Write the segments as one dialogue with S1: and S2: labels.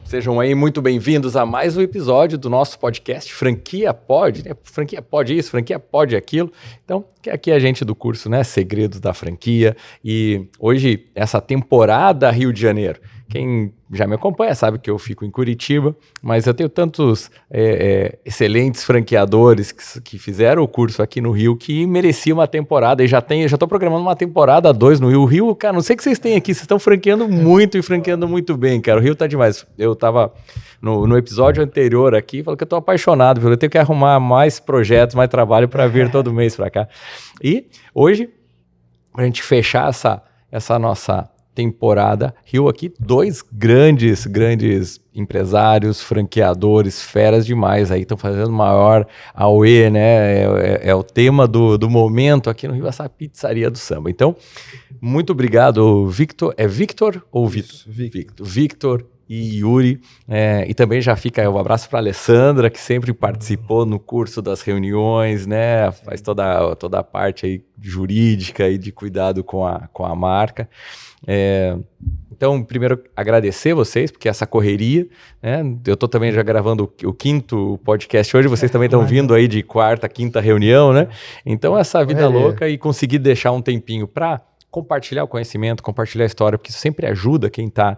S1: Sejam aí muito bem-vindos a mais um episódio do nosso podcast Franquia Pod, né? Franquia Pod isso, Franquia Pod aquilo. Então, aqui é a gente do curso, né? Segredos da Franquia. E hoje, essa temporada Rio de Janeiro. Quem já me acompanha sabe que eu fico em Curitiba, mas eu tenho tantos excelentes franqueadores que fizeram o curso aqui no Rio que merecia uma temporada e já estou programando uma temporada 2 no Rio. O Rio, cara, não sei o que vocês têm aqui, vocês estão franqueando muito e franqueando muito bem, cara. O Rio tá demais. Eu tava no episódio anterior aqui, falando que eu tô apaixonado, viu? Eu tenho que arrumar mais projetos, mais trabalho para vir todo mês para cá. E hoje, pra gente fechar essa nossa temporada Rio aqui, dois grandes empresários, franqueadores, feras demais aí, estão fazendo maior auê, né? É o tema do momento aqui no Rio, essa pizzaria do samba. Então, muito obrigado, Victor. É Victor ou Vitor? Victor e Yuri, e também já fica um abraço para a Alessandra, que sempre participou no curso das reuniões, né? Faz toda a parte aí jurídica e de cuidado com a marca. Então, primeiro, agradecer vocês, porque essa correria, né? Eu estou também já gravando o 5º podcast hoje, vocês também estão vindo aí de 4ª, 5ª reunião, né? Então, essa vida louca e conseguir deixar um tempinho para compartilhar o conhecimento, compartilhar a história, porque isso sempre ajuda quem está,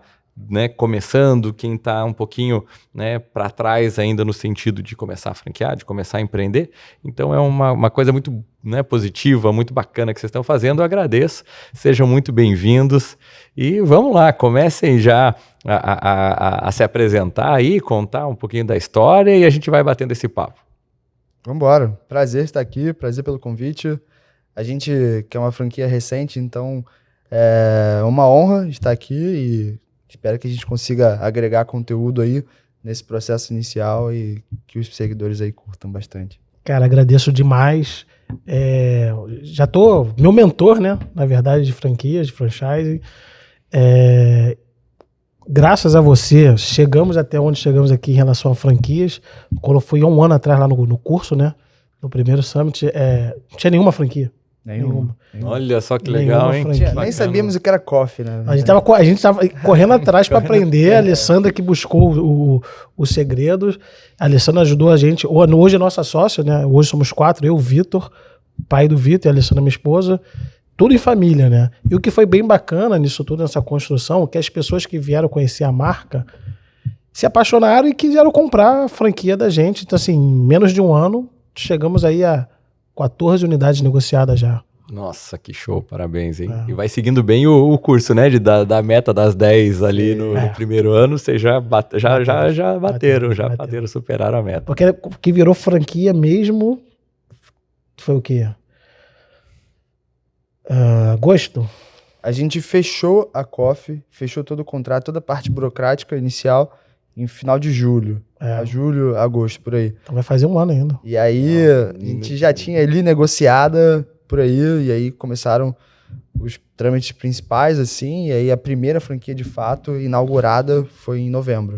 S1: né, começando, quem está um pouquinho, né, para trás ainda no sentido de começar a franquear, de começar a empreender. Então é uma coisa muito, né, positiva, muito bacana que vocês estão fazendo. Eu agradeço, sejam muito bem-vindos e vamos lá, comecem já a se apresentar aí, contar um pouquinho da história e a gente vai batendo esse papo.
S2: Vamos embora, prazer estar aqui, prazer pelo convite. A gente que é uma franquia recente, então é uma honra estar aqui e espero que a gente consiga agregar conteúdo aí nesse processo inicial e que os seguidores aí curtam bastante.
S3: Cara, agradeço demais. Já tô meu mentor, né? Na verdade, de franquias, de franchise. Graças a você, chegamos até onde chegamos aqui em relação a franquias. Quando fui há um ano atrás lá no curso, né? No primeiro Summit, não tinha nenhuma franquia. Nenhuma.
S1: Olha só que legal, hein?
S2: Nem sabíamos o que era coffee, né?
S3: A gente tava correndo atrás para aprender. A Alessandra que buscou os segredos. A Alessandra ajudou a gente. Hoje é nossa sócia, né? Hoje somos 4. Eu, o Vitor, pai do Vitor, e a Alessandra, minha esposa. Tudo em família, né? E o que foi bem bacana nisso tudo, nessa construção, é que as pessoas que vieram conhecer a marca se apaixonaram e quiseram comprar a franquia da gente. Então, assim, em menos de um ano, chegamos aí a 14 unidades negociadas já.
S1: Nossa, que show, parabéns, hein? E vai seguindo bem o curso, né? Da meta das 10 ali no primeiro ano, vocês já bateram, superaram a meta.
S3: Porque o que virou franquia mesmo foi o quê? Agosto?
S2: A gente fechou a Coffee, fechou todo o contrato, toda a parte burocrática inicial em final de julho. Julho, agosto, por aí.
S3: Então vai fazer um ano ainda.
S2: E aí a gente já tinha ali negociada por aí, e aí começaram os trâmites principais, assim, e aí a primeira franquia de fato inaugurada foi em novembro.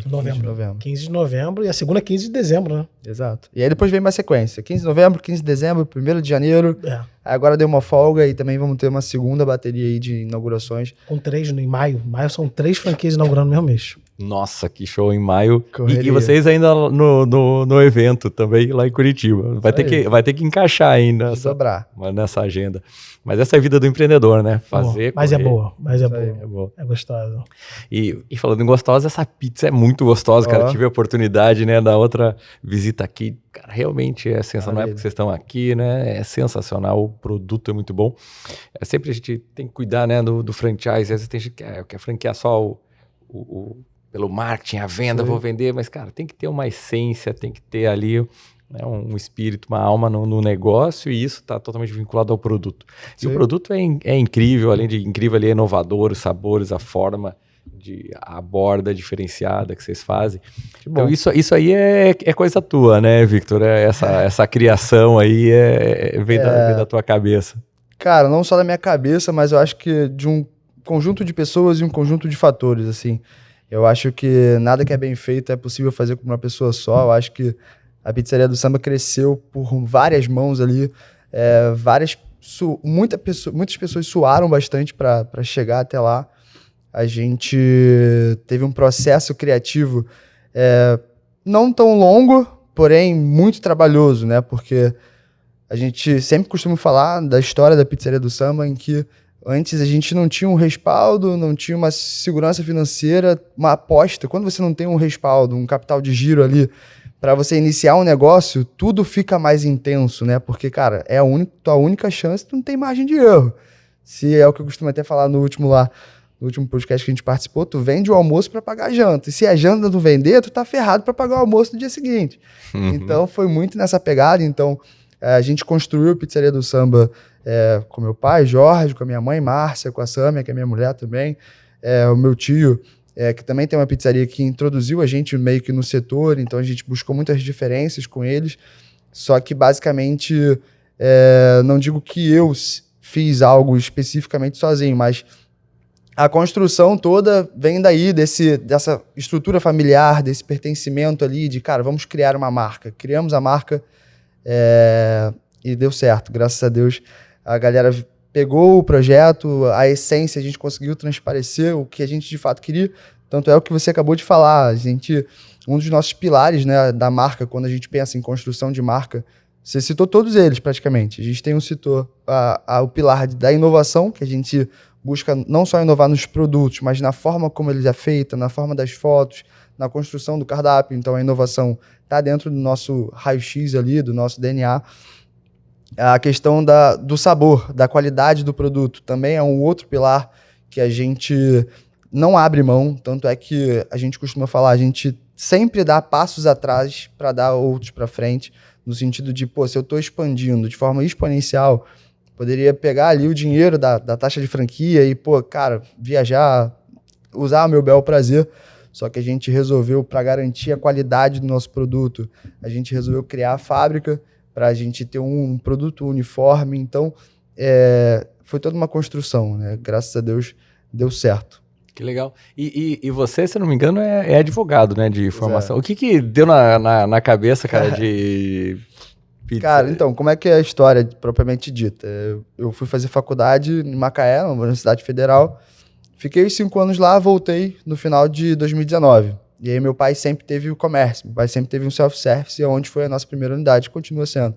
S3: 15 de novembro e a segunda 15 de dezembro, né?
S2: Exato. E aí depois vem uma sequência, 15 de novembro, 15 de dezembro, 1º de janeiro, agora deu uma folga e também vamos ter uma segunda bateria aí de inaugurações.
S3: Com 3 em maio. Maio são 3 franquias inaugurando no mesmo mês.
S1: Nossa, que show em maio. E vocês ainda no evento também lá em Curitiba. Vai ter que encaixar ainda nessa agenda. Mas essa é a vida do empreendedor, né? Fazer.
S3: Mas é boa. É gostosa.
S1: E falando em gostosa, essa pizza é muito gostosa, cara. Tive a oportunidade, né, da outra visita aqui. Cara, realmente é sensacional. Não é porque vocês estão aqui, né? É sensacional. O produto é muito bom. Sempre a gente tem que cuidar, né, do franchise. Às vezes tem gente que quer franquear só pelo marketing, a venda, vou vender, mas, cara, tem que ter uma essência, tem que ter ali, né, um espírito, uma alma no negócio, e isso está totalmente vinculado ao produto. Sim. E o produto é incrível, além de incrível, ele é inovador, os sabores, a forma, a borda diferenciada que vocês fazem. Então, isso aí é coisa tua, né, Victor? Essa criação aí vem da tua cabeça.
S2: Cara, não só da minha cabeça, mas eu acho que de um conjunto de pessoas e um conjunto de fatores, assim. Eu acho que nada que é bem feito é possível fazer com uma pessoa só. Eu acho que a Pizzaria do Samba cresceu por várias mãos ali. Muitas pessoas suaram bastante para chegar até lá. a gente teve um processo criativo não tão longo, porém muito trabalhoso, né? Porque a gente sempre costuma falar da história da Pizzaria do Samba, em que antes a gente não tinha um respaldo, não tinha uma segurança financeira, uma aposta. Quando você não tem um respaldo, um capital de giro ali, para você iniciar um negócio, tudo fica mais intenso, né? Porque, cara, é a tua única chance, tu não tem margem de erro. Se é o que eu costumo até falar no último podcast que a gente participou, tu vende o almoço para pagar a janta. E se a janta não vender, tu tá ferrado para pagar o almoço no dia seguinte. Então, foi muito nessa pegada. Então, a gente construiu a Pizzaria do Samba com meu pai, Jorge, com a minha mãe, Márcia, com a Sâmia, que é minha mulher também, o meu tio, que também tem uma pizzaria que introduziu a gente meio que no setor, então a gente buscou muitas diferenças com eles, só que basicamente, não digo que eu fiz algo especificamente sozinho, mas a construção toda vem daí, dessa estrutura familiar, desse pertencimento ali de, cara, vamos criar uma marca. Criamos a marca e deu certo. Graças a Deus, a galera pegou o projeto, a essência, a gente conseguiu transparecer o que a gente de fato queria. Tanto é o que você acabou de falar. Um dos nossos pilares, né, da marca, quando a gente pensa em construção de marca, você citou todos eles praticamente. A gente tem o pilar da inovação, que a gente busca não só inovar nos produtos, mas na forma como ele é feito, na forma das fotos, na construção do cardápio. Então a inovação está dentro do nosso raio-x ali, do nosso DNA. A questão do sabor, da qualidade do produto, também é um outro pilar que a gente não abre mão. Tanto é que a gente costuma falar, a gente sempre dá passos atrás para dar outros para frente, no sentido de, se eu estou expandindo de forma exponencial, poderia pegar ali o dinheiro da taxa de franquia e, cara, viajar, usar o meu bel prazer. Só que a gente resolveu, para garantir a qualidade do nosso produto, a gente resolveu criar a fábrica para a gente ter um produto uniforme. Então, foi toda uma construção, né? Graças a Deus, deu certo.
S1: Que legal. E você, se não me engano, é advogado, né, de formação. O que deu na cabeça, cara, de... Pizza.
S2: Cara, então, como é que é a história propriamente dita? Eu fui fazer faculdade em Macaé, na Universidade Federal. Fiquei 5 anos lá, voltei no final de 2019. E aí meu pai sempre teve o comércio, meu pai sempre teve um self-service, onde foi a nossa primeira unidade, continua sendo.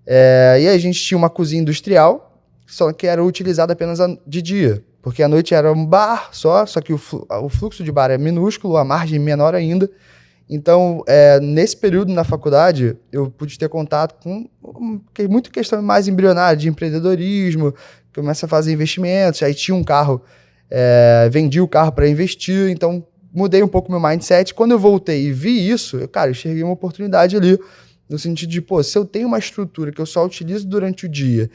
S2: E aí a gente tinha uma cozinha industrial, só que era utilizada apenas de dia, porque à noite era um bar só que o fluxo de bar é minúsculo, a margem menor ainda. Então, nesse período na faculdade, eu pude ter contato com muita questão mais embrionária de empreendedorismo, começa a fazer investimentos, aí tinha um carro, vendi o carro para investir, então mudei um pouco meu mindset. Quando eu voltei e vi isso, eu enxerguei uma oportunidade ali, no sentido de, se eu tenho uma estrutura que eu só utilizo durante o dia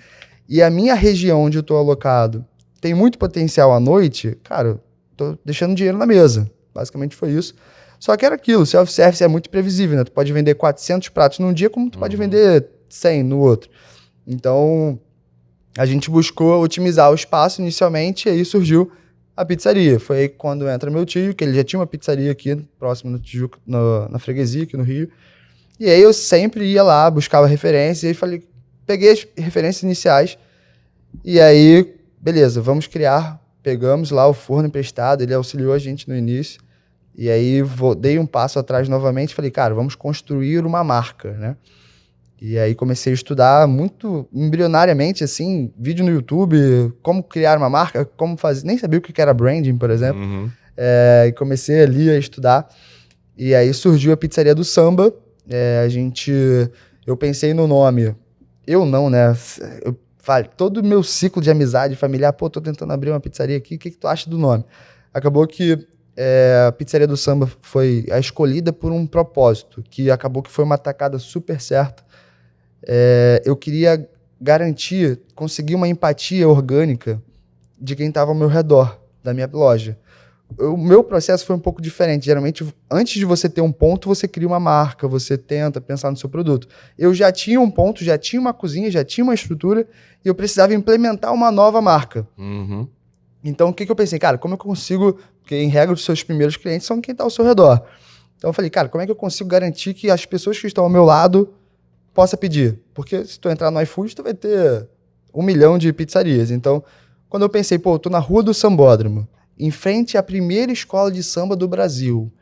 S2: e a minha região onde eu estou alocado tem muito potencial à noite, cara, tô deixando dinheiro na mesa. Basicamente foi isso. Só que era aquilo, self-service é muito previsível, né? Tu pode vender 400 pratos num dia, como tu pode vender 100 no outro. Então, a gente buscou otimizar o espaço inicialmente, e aí surgiu a pizzaria. Foi aí quando entra meu tio, que ele já tinha uma pizzaria aqui, próximo no Tijuca, na freguesia, aqui no Rio. E aí eu sempre ia lá, buscava referências, e aí peguei as referências iniciais, e aí, beleza, vamos criar. Pegamos lá o forno emprestado, ele auxiliou a gente no início. E aí dei um passo atrás novamente, falei, cara, vamos construir uma marca, né? E aí comecei a estudar muito embrionariamente, assim, vídeo no YouTube, como criar uma marca, como fazer, nem sabia o que era branding, por exemplo. E comecei ali a estudar. E aí surgiu a Pizzaria do Samba. Eu pensei no nome, eu não, né? Todo o meu ciclo de amizade familiar, tô tentando abrir uma pizzaria aqui, o que tu acha do nome? Acabou que a Pizzaria do Samba foi a escolhida por um propósito, que acabou que foi uma tacada super certa. Eu queria garantir, conseguir uma empatia orgânica de quem estava ao meu redor, da minha loja. O meu processo foi um pouco diferente. Geralmente, antes de você ter um ponto, você cria uma marca, você tenta pensar no seu produto. Eu já tinha um ponto, já tinha uma cozinha, já tinha uma estrutura, e eu precisava implementar uma nova marca. Então, o que eu pensei? Cara, como eu consigo... Porque, em regra, os seus primeiros clientes são quem está ao seu redor. Então, eu falei, cara, como é que eu consigo garantir que as pessoas que estão ao meu lado possam pedir? Porque se tu entrar no iFood, tu vai ter 1 milhão de pizzarias. Então, quando eu pensei, eu tô na Rua do Sambódromo, em frente à primeira escola de samba do Brasil.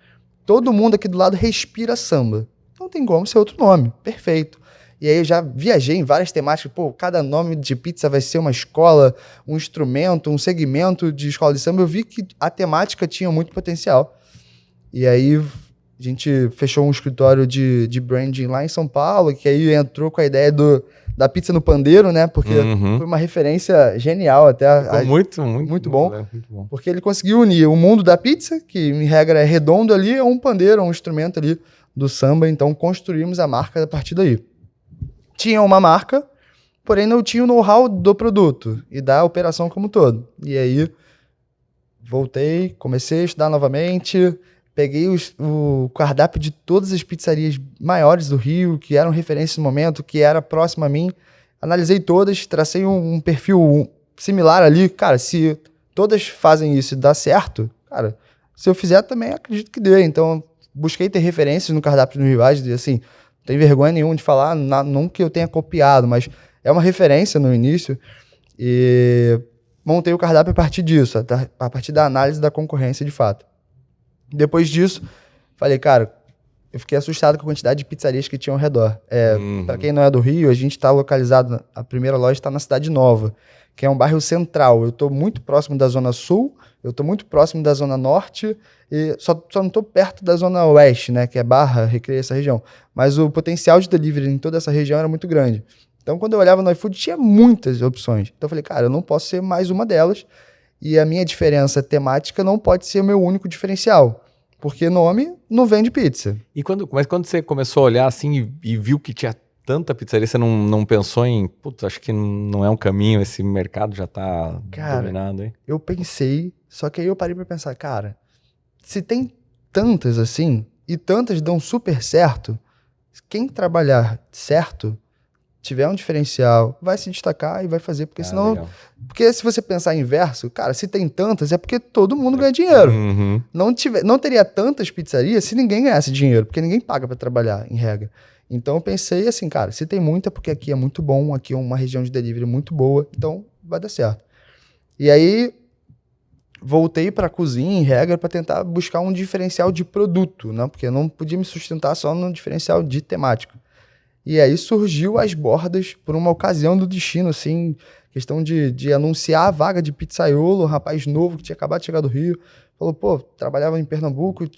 S2: Todo mundo aqui do lado respira samba. Não tem como ser outro nome. Perfeito. E aí eu já viajei em várias temáticas. Pô, cada nome de pizza vai ser uma escola, um instrumento, um segmento de escola de samba. Eu vi que a temática tinha muito potencial. E aí a gente fechou um escritório de branding lá em São Paulo, que aí entrou com a ideia da pizza no pandeiro, né? Porque foi uma referência genial até.
S1: Ficou muito
S2: bom.
S1: Muito bom.
S2: Porque ele conseguiu unir o mundo da pizza, que em regra é redondo ali, a um pandeiro, um instrumento ali do samba. Então construímos a marca a partir daí. Tinha uma marca, porém não tinha o know-how do produto e da operação como um todo. E aí voltei, comecei a estudar novamente, peguei o cardápio de todas as pizzarias maiores do Rio, que eram referências no momento, que era próximo a mim, analisei todas, tracei um perfil similar ali. Cara, se todas fazem isso e dá certo, cara, se eu fizer também acredito que dê. Então busquei ter referências no cardápio dos rivais, e assim, não tem vergonha nenhuma de falar, não que eu tenha copiado, mas é uma referência no início. E montei o cardápio a partir disso, a partir da análise da concorrência de fato. Depois disso, falei, cara, eu fiquei assustado com a quantidade de pizzarias que tinha ao redor. Para quem não é do Rio, a gente está localizado, a primeira loja está na Cidade Nova, que é um bairro central. Eu estou muito próximo da Zona Sul, eu estou muito próximo da Zona Norte, e só não estou perto da Zona Oeste, né, que é Barra, Recreio, essa região. Mas o potencial de delivery em toda essa região era muito grande. Então, quando eu olhava no iFood, tinha muitas opções. Então, eu falei, cara, eu não posso ser mais uma delas, e a minha diferença temática não pode ser o meu único diferencial, porque nome não vende pizza.
S1: Mas quando você começou a olhar assim e viu que tinha tanta pizzaria, você não pensou em, putz, acho que não é um caminho, esse mercado já tá dominado, hein?
S2: Eu pensei, só que aí eu parei pra pensar, cara, se tem tantas assim, e tantas dão super certo, quem trabalhar certo, tiver um diferencial, vai se destacar e vai fazer, porque senão...
S1: Legal.
S2: Porque se você pensar inverso, cara, se tem tantas, é porque todo mundo ganha dinheiro. Não teria tantas pizzarias se ninguém ganhasse dinheiro, porque ninguém paga pra trabalhar, em regra. Então eu pensei assim, cara, se tem muita, porque aqui é muito bom, aqui é uma região de delivery muito boa, então vai dar certo. E aí voltei pra cozinha, em regra, pra tentar buscar um diferencial de produto, né? Porque eu não podia me sustentar só no diferencial de temática. E aí surgiu as bordas por uma ocasião do destino, assim, questão de anunciar a vaga de pizzaiolo, um rapaz novo que tinha acabado de chegar do Rio, falou, pô, trabalhava em Pernambuco,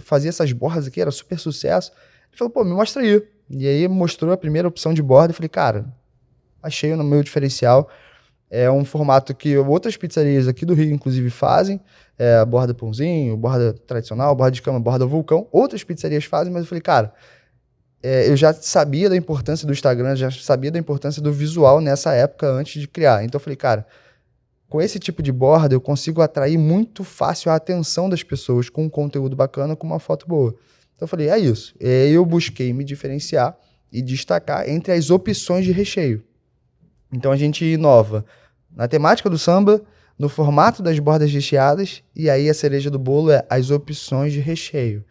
S2: fazia essas bordas aqui, era super sucesso. Ele falou, pô, me mostra aí. E aí mostrou a primeira opção de borda e falei, cara, achei no meu diferencial. É um formato que outras pizzarias aqui do Rio, inclusive, fazem. A borda pãozinho, borda tradicional, borda de cama, borda vulcão. Outras pizzarias fazem, mas eu falei, cara, eu já sabia da importância do Instagram, já sabia da importância do visual nessa época antes de criar. Então eu falei, cara, com esse tipo de borda eu consigo atrair muito fácil a atenção das pessoas com um conteúdo bacana, com uma foto boa. Então eu falei, é isso. Eu busquei me diferenciar e destacar entre as opções de recheio. Então a gente inova na temática do samba, no formato das bordas recheadas, e aí a cereja do bolo é as opções de recheio.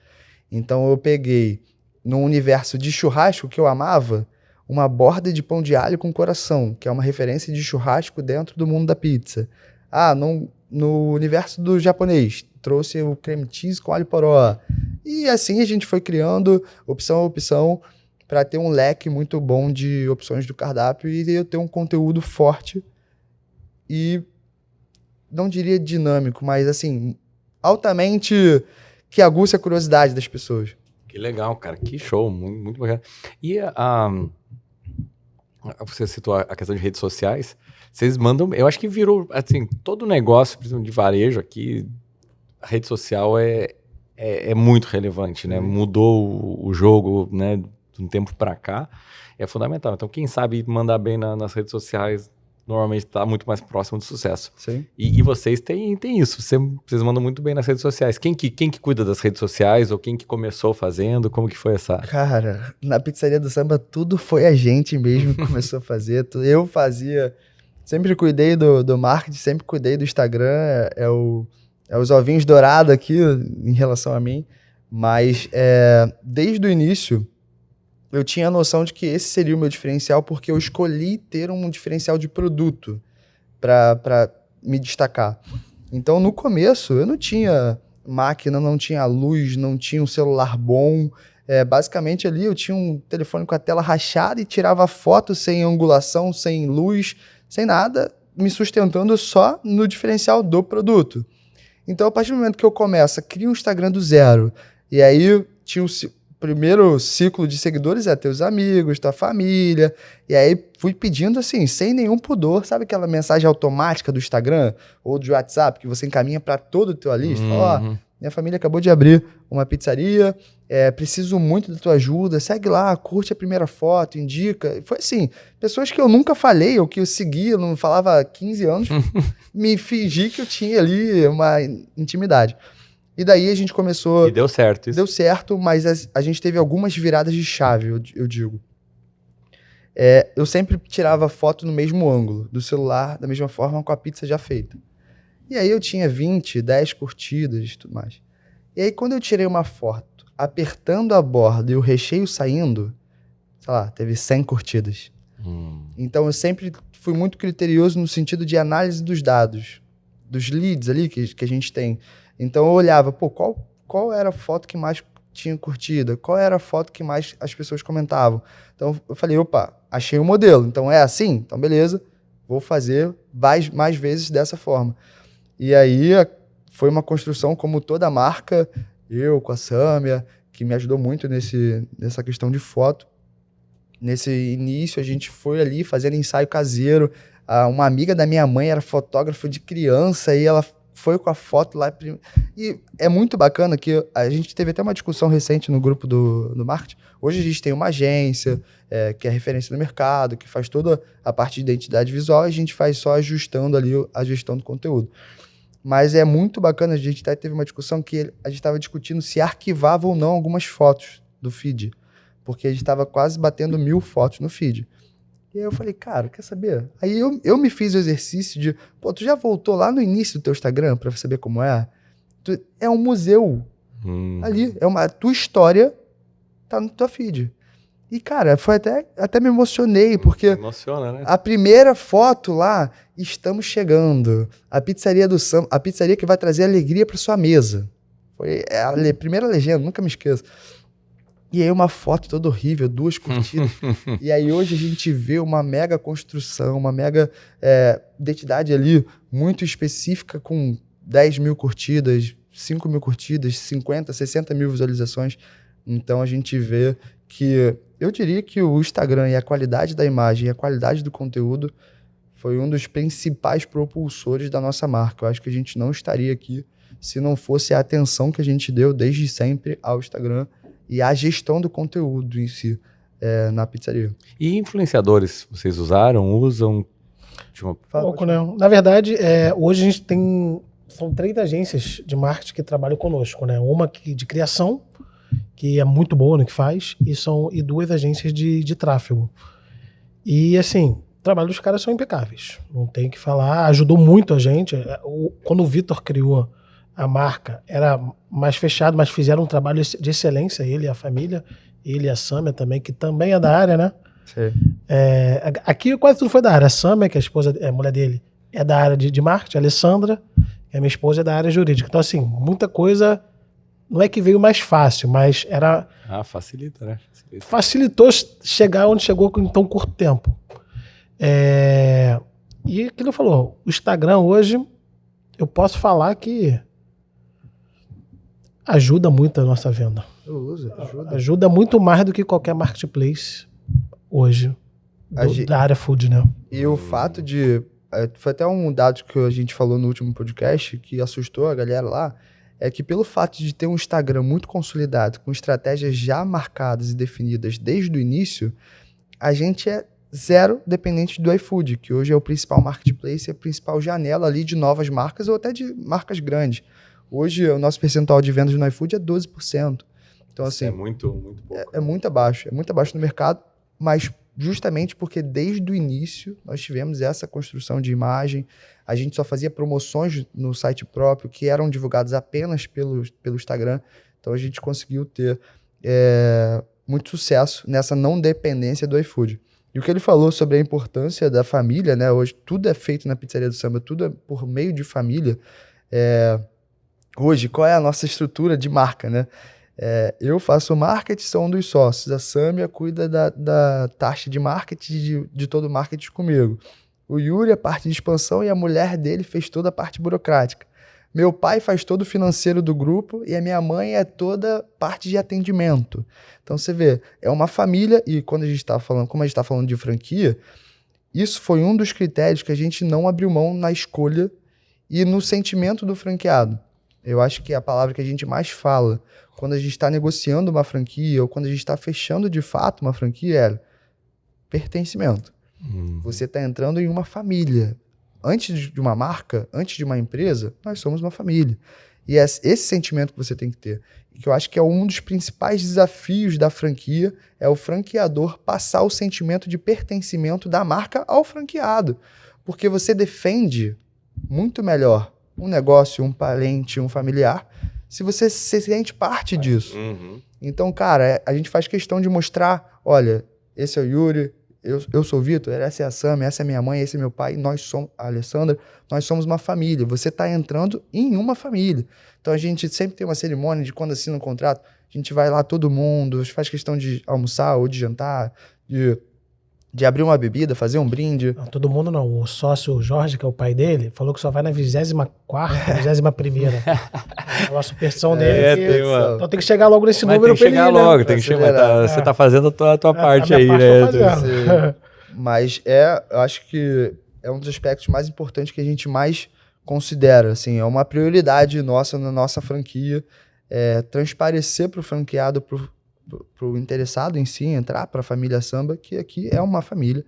S2: Então eu peguei, no universo de churrasco que eu amava, uma borda de pão de alho com coração, que é uma referência de churrasco dentro do mundo da pizza. No universo do japonês, trouxe o creme cheese com alho poró. E assim a gente foi criando opção a opção para ter um leque muito bom de opções do cardápio e eu ter um conteúdo forte e, não diria dinâmico, mas assim, altamente que aguça a curiosidade das pessoas.
S1: Que legal, cara. Que show. Muito, muito bacana. E você citou a questão de redes sociais. Vocês mandam... Eu acho que virou, assim, todo negócio, principalmente de varejo aqui, a rede social é muito relevante, né? Mudou o jogo, né? De um tempo para cá. É fundamental. Então, quem sabe mandar bem nas redes sociais normalmente está muito mais próximo do sucesso.
S2: Sim.
S1: E vocês têm isso. Vocês mandam muito bem nas redes sociais. Quem que cuida das redes sociais? Ou quem que começou fazendo? Como que foi essa...
S2: Cara, na Pizzaria do Samba, tudo foi a gente mesmo que começou a fazer. Eu fazia... Sempre cuidei do marketing, sempre cuidei do Instagram. Os ovinhos dourados aqui em relação a mim. Mas desde o início... eu tinha a noção de que esse seria o meu diferencial porque eu escolhi ter um diferencial de produto para me destacar. Então, no começo, eu não tinha máquina, não tinha luz, não tinha um celular bom. Basicamente, ali eu tinha um telefone com a tela rachada e tirava foto sem angulação, sem luz, sem nada, me sustentando só no diferencial do produto. Então, a partir do momento que eu começo a criar um Instagram do zero, e aí tinha o primeiro ciclo de seguidores teus amigos, tua família, e aí fui pedindo assim, sem nenhum pudor, sabe aquela mensagem automática do Instagram ou do WhatsApp que você encaminha para todo o teu lista? Ó, minha família acabou de abrir uma pizzaria, preciso muito da tua ajuda, segue lá, curte a primeira foto, indica. Foi assim, pessoas que eu nunca falei ou que eu seguia, não falava há 15 anos, me fingi que eu tinha ali uma intimidade. E daí a gente começou...
S1: E deu certo isso?
S2: Deu certo, mas a gente teve algumas viradas de chave, eu digo. Eu sempre tirava foto no mesmo ângulo, do celular, da mesma forma, com a pizza já feita. E aí eu tinha 10 curtidas e tudo mais. E aí quando eu tirei uma foto, apertando a borda e o recheio saindo, sei lá, teve 100 curtidas. Então eu sempre fui muito criterioso no sentido de análise dos dados, dos leads ali que a gente tem. Então eu olhava, qual era a foto que mais tinha curtida? Qual era a foto que mais as pessoas comentavam? Então eu falei, opa, achei um modelo. Então é assim? Então beleza, vou fazer mais vezes dessa forma. E aí foi uma construção como toda marca, eu com a Sâmia, que me ajudou muito nessa questão de foto. Nesse início a gente foi ali fazendo ensaio caseiro. Uma amiga da minha mãe era fotógrafa de criança e ela foi com a foto lá. E é muito bacana que a gente teve até uma discussão recente no grupo do marketing. Hoje a gente tem uma agência que é referência no mercado, que faz toda a parte de identidade visual, e a gente faz só ajustando ali a gestão do conteúdo. Mas é muito bacana, a gente até teve uma discussão que a gente estava discutindo se arquivava ou não algumas fotos do feed, porque a gente estava quase batendo 1000 fotos no feed. E aí eu falei, cara, quer saber? Aí eu me fiz o exercício de, tu já voltou lá no início do teu Instagram para saber como é? É um museu ali, tua história tá no teu feed. E, cara, foi até me emocionei, porque
S1: emociona, né?
S2: A primeira foto lá, estamos chegando. A pizzaria do Sam, a pizzaria que vai trazer alegria para sua mesa. Foi a primeira legenda, nunca me esqueço. E aí uma foto toda horrível, 2 curtidas. E aí hoje a gente vê uma mega construção, uma mega identidade ali muito específica, com 10.000 curtidas, 5.000 curtidas, 50, 60 mil visualizações. Então a gente vê que, eu diria que o Instagram e a qualidade da imagem e a qualidade do conteúdo foi um dos principais propulsores da nossa marca. Eu acho que a gente não estaria aqui se não fosse a atenção que a gente deu desde sempre ao Instagram e à gestão do conteúdo em si na pizzaria.
S1: E influenciadores, vocês usam?
S3: Pouco, né? Na verdade, hoje a gente são 3 agências de marketing que trabalham conosco, né? Uma de criação, que é muito boa no que faz, e 2 agências de tráfego. E assim, o trabalho dos caras são impecáveis. Não tem o que falar, ajudou muito a gente. Quando o Vitor criou a marca, era mais fechado, mas fizeram um trabalho de excelência, ele e a família, ele e a Sâmia também, que também é da área, né?
S2: Sim.
S3: Aqui quase tudo foi da área. A Sâmia, que é a mulher dele, é da área de marketing. A Alessandra, que é minha esposa, é da área jurídica. Então, assim, muita coisa não é que veio mais fácil, mas era...
S1: facilita, né?
S3: Facilitou chegar onde chegou em tão curto tempo. E aquilo que falou, o Instagram hoje, eu posso falar que ajuda muito a nossa venda.
S2: Eu uso, ajuda.
S3: Ajuda muito mais do que qualquer marketplace hoje, da área food, né?
S2: E o fato de... foi até um dado que a gente falou no último podcast, que assustou a galera lá, é que pelo fato de ter um Instagram muito consolidado, com estratégias já marcadas e definidas desde o início, a gente é zero dependente do iFood, que hoje é o principal marketplace, a principal janela ali de novas marcas ou até de marcas grandes. Hoje o nosso percentual de vendas no iFood é 12%. Então, assim,
S1: é muito pouco.
S2: É muito abaixo no mercado, mas justamente porque desde o início nós tivemos essa construção de imagem. A gente só fazia promoções no site próprio que eram divulgadas apenas pelo Instagram. Então a gente conseguiu ter muito sucesso nessa não dependência do iFood. E o que ele falou sobre a importância da família, né? Hoje tudo é feito na Pizzaria do Samba, tudo é por meio de família. Hoje, qual é a nossa estrutura de marca, né? Eu faço marketing, sou um dos sócios. A Sâmia cuida da taxa de marketing, de todo o marketing comigo. O Yuri, a parte de expansão, e a mulher dele fez toda a parte burocrática. Meu pai faz todo o financeiro do grupo e a minha mãe é toda a parte de atendimento. Então você vê, é uma família, e quando a gente está falando, como a gente está falando de franquia, isso foi um dos critérios que a gente não abriu mão na escolha e no sentimento do franqueado. Eu acho que a palavra que a gente mais fala quando a gente está negociando uma franquia ou quando a gente está fechando de fato uma franquia é pertencimento. Você está entrando em uma família. Antes de uma marca, antes de uma empresa, nós somos uma família. E é esse sentimento que você tem que ter. E que eu acho que é um dos principais desafios da franquia, é o franqueador passar o sentimento de pertencimento da marca ao franqueado. Porque você defende muito melhor um negócio, um parente, um familiar, se você se sente parte disso. Então, cara, a gente faz questão de mostrar, olha, esse é o Yuri, eu sou o Vitor, essa é a Sam, essa é minha mãe, esse é meu pai, nós somos a Alessandra, nós somos uma família. Você está entrando em uma família. Então a gente sempre tem uma cerimônia de quando assina um contrato, a gente vai lá todo mundo, faz questão de almoçar ou de jantar, de abrir uma bebida, fazer um brinde.
S3: Não, todo mundo não. O sócio Jorge, que é o pai dele, falou que só vai na 24ª, 21ª. É uma superstição dele. Então tem que chegar logo nesse número pra ele ir,
S1: chegar logo, tem que chegar. Você tá fazendo a tua parte aí, né?
S2: Mas eu acho que é um dos aspectos mais importantes que a gente mais considera, assim, é uma prioridade nossa na nossa franquia, transparecer pro franqueado, pro interessado em si, entrar para a família Samba, que aqui é uma família.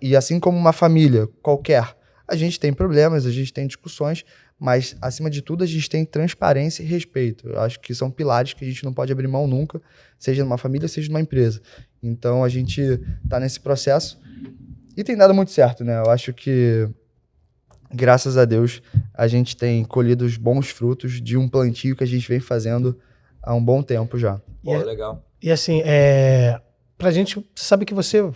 S2: E assim como uma família qualquer, a gente tem problemas, a gente tem discussões, mas acima de tudo a gente tem transparência e respeito. Eu acho que são pilares que a gente não pode abrir mão nunca, seja numa família, seja numa empresa. Então a gente está nesse processo e tem dado muito certo, né? Eu acho que, graças a Deus, a gente tem colhido os bons frutos de um plantio que a gente vem fazendo há um bom tempo já.
S1: Pô, legal.
S3: E assim, pra gente, você sabe que você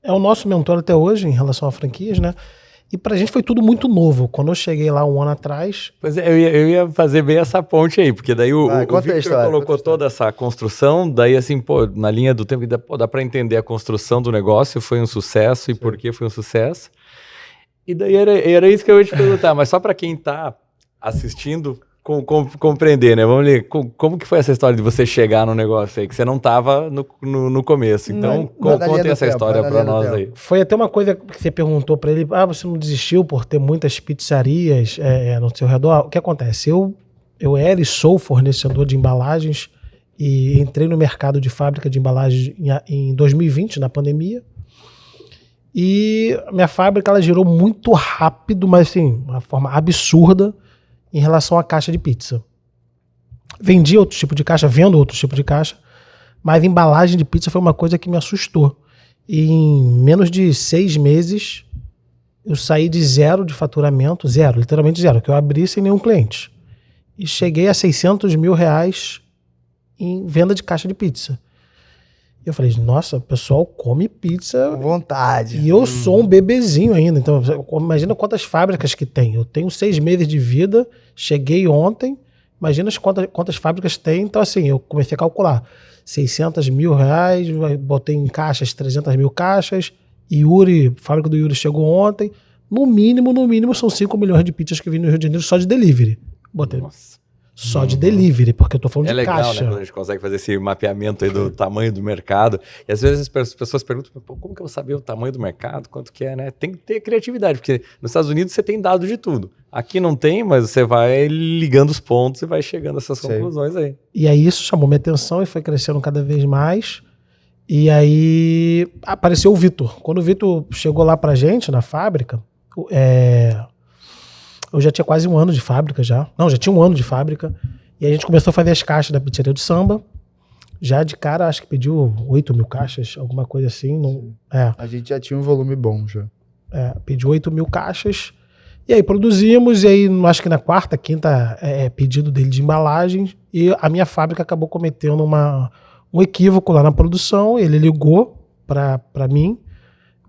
S3: é o nosso mentor até hoje em relação a franquias, né? E pra gente foi tudo muito novo. Quando eu cheguei lá 1 ano atrás...
S1: Pois é, eu ia fazer bem essa ponte aí, porque daí o Victor colocou toda essa construção, daí assim, pô, na linha do tempo, dá pra entender a construção do negócio, foi um sucesso e por que foi um sucesso. E daí era isso que eu ia te perguntar, mas só pra quem tá assistindo... compreender, né? Vamos ler. Como que foi essa história de você chegar no negócio aí? Que você não estava no começo. Então, conta essa história para nós aí.
S3: Foi até uma coisa que você perguntou para ele. Você não desistiu por ter muitas pizzarias no seu redor? O que acontece? Eu era e sou fornecedor de embalagens e entrei no mercado de fábrica de embalagens em 2020, na pandemia. E a minha fábrica, ela girou muito rápido, mas assim, uma forma absurda, em relação à caixa de pizza. Vendi outro tipo de caixa, vendo outro tipo de caixa, mas embalagem de pizza foi uma coisa que me assustou. E em menos de 6 meses, eu saí de 0 de faturamento, literalmente 0, que eu abri sem nenhum cliente. E cheguei a R$600 mil em venda de caixa de pizza. E eu falei, nossa, o pessoal come pizza...
S2: Com vontade.
S3: E eu sou um bebezinho ainda. Então, imagina quantas fábricas que tem. Eu tenho 6 meses de vida, cheguei ontem, imagina quantas fábricas tem. Então, assim, eu comecei a calcular. R$600 mil, botei em caixas 300 mil caixas. Yuri, a fábrica do Yuri chegou ontem. No mínimo, são 5 milhões de pizzas que vêm no Rio de Janeiro só de delivery. Botei. Nossa. Só de delivery, porque eu tô falando de caixa. É legal, né,
S1: quando a gente consegue fazer esse mapeamento aí do tamanho do mercado. E às vezes as pessoas perguntam, como que eu vou saber o tamanho do mercado, quanto que é, né? Tem que ter criatividade, porque nos Estados Unidos você tem dado de tudo. Aqui não tem, mas você vai ligando os pontos e vai chegando a essas conclusões aí.
S3: E aí isso chamou minha atenção e foi crescendo cada vez mais. E aí apareceu o Vitor. Quando o Vitor chegou lá pra gente, na fábrica, eu já tinha quase 1 ano de fábrica já. Não, já tinha 1 ano de fábrica. E a gente começou a fazer as caixas da pizzaria do Samba. Já de cara, acho que pediu 8 mil caixas, alguma coisa assim.
S2: A gente já tinha um volume bom já.
S3: Pediu 8 mil caixas. E aí produzimos, e aí acho que na 4ª, 5ª pedido dele de embalagem. E a minha fábrica acabou cometendo um equívoco lá na produção. Ele ligou pra mim,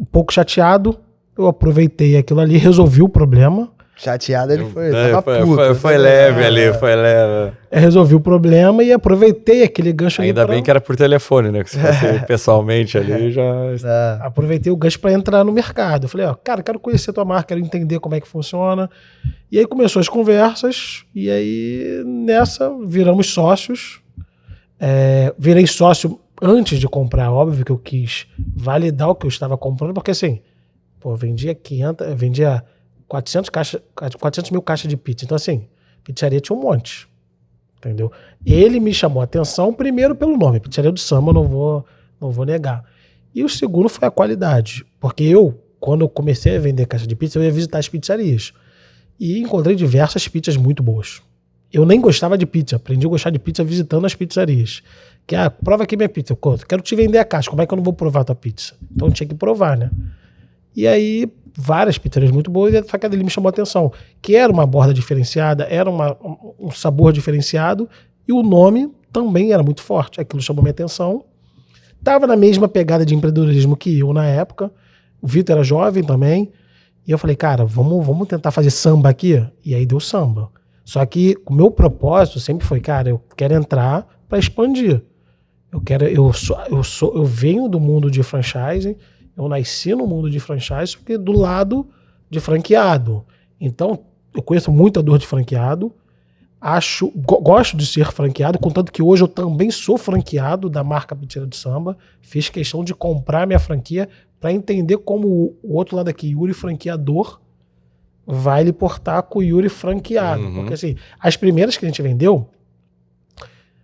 S3: um pouco chateado. Eu aproveitei aquilo ali, resolvi o problema.
S2: Chateado ele foi. Tava puto.
S1: Foi leve ali, foi leve.
S3: Eu resolvi o problema e aproveitei aquele gancho ali.
S1: Ainda bem que era por telefone, né? Que se fosse pessoalmente ali, já...
S3: Aproveitei o gancho para entrar no mercado. Eu falei, ó, cara, quero conhecer tua marca, quero entender como é que funciona. E aí começou as conversas, e aí nessa viramos sócios. Virei sócio antes de comprar, óbvio que eu quis validar o que eu estava comprando, porque assim, vendia 400 mil caixas de pizza. Então assim, pizzaria tinha um monte, entendeu? Ele me chamou a atenção primeiro pelo nome, Pizzaria do Samba, não vou negar. E o segundo foi a qualidade, porque quando eu comecei a vender caixa de pizza, eu ia visitar as pizzarias e encontrei diversas pizzas muito boas. Eu nem gostava de pizza, aprendi a gostar de pizza visitando as pizzarias. Prova aqui minha pizza. Eu quero te vender a caixa, como é que eu não vou provar a tua pizza? Então eu tinha que provar, né? E aí, várias pizzarias muito boas, e a facada dele me chamou a atenção. Que era uma borda diferenciada, era um sabor diferenciado, e o nome também era muito forte. Aquilo chamou minha atenção. Tava na mesma pegada de empreendedorismo que eu na época. O Vitor era jovem também. E eu falei, cara, vamos tentar fazer samba aqui? E aí deu samba. Só que o meu propósito sempre foi, cara, eu quero entrar para expandir. Eu venho do mundo de franchising, eu nasci no mundo de franchising, porque do lado de franqueado. Então, eu conheço muito a dor de franqueado, gosto de ser franqueado, contanto que hoje eu também sou franqueado da marca Pizzaria do Samba. Fiz questão de comprar minha franquia para entender como o outro lado aqui, Yuri franqueador, vai lhe portar com o Yuri franqueado.
S1: Uhum.
S3: Porque assim, as primeiras que a gente vendeu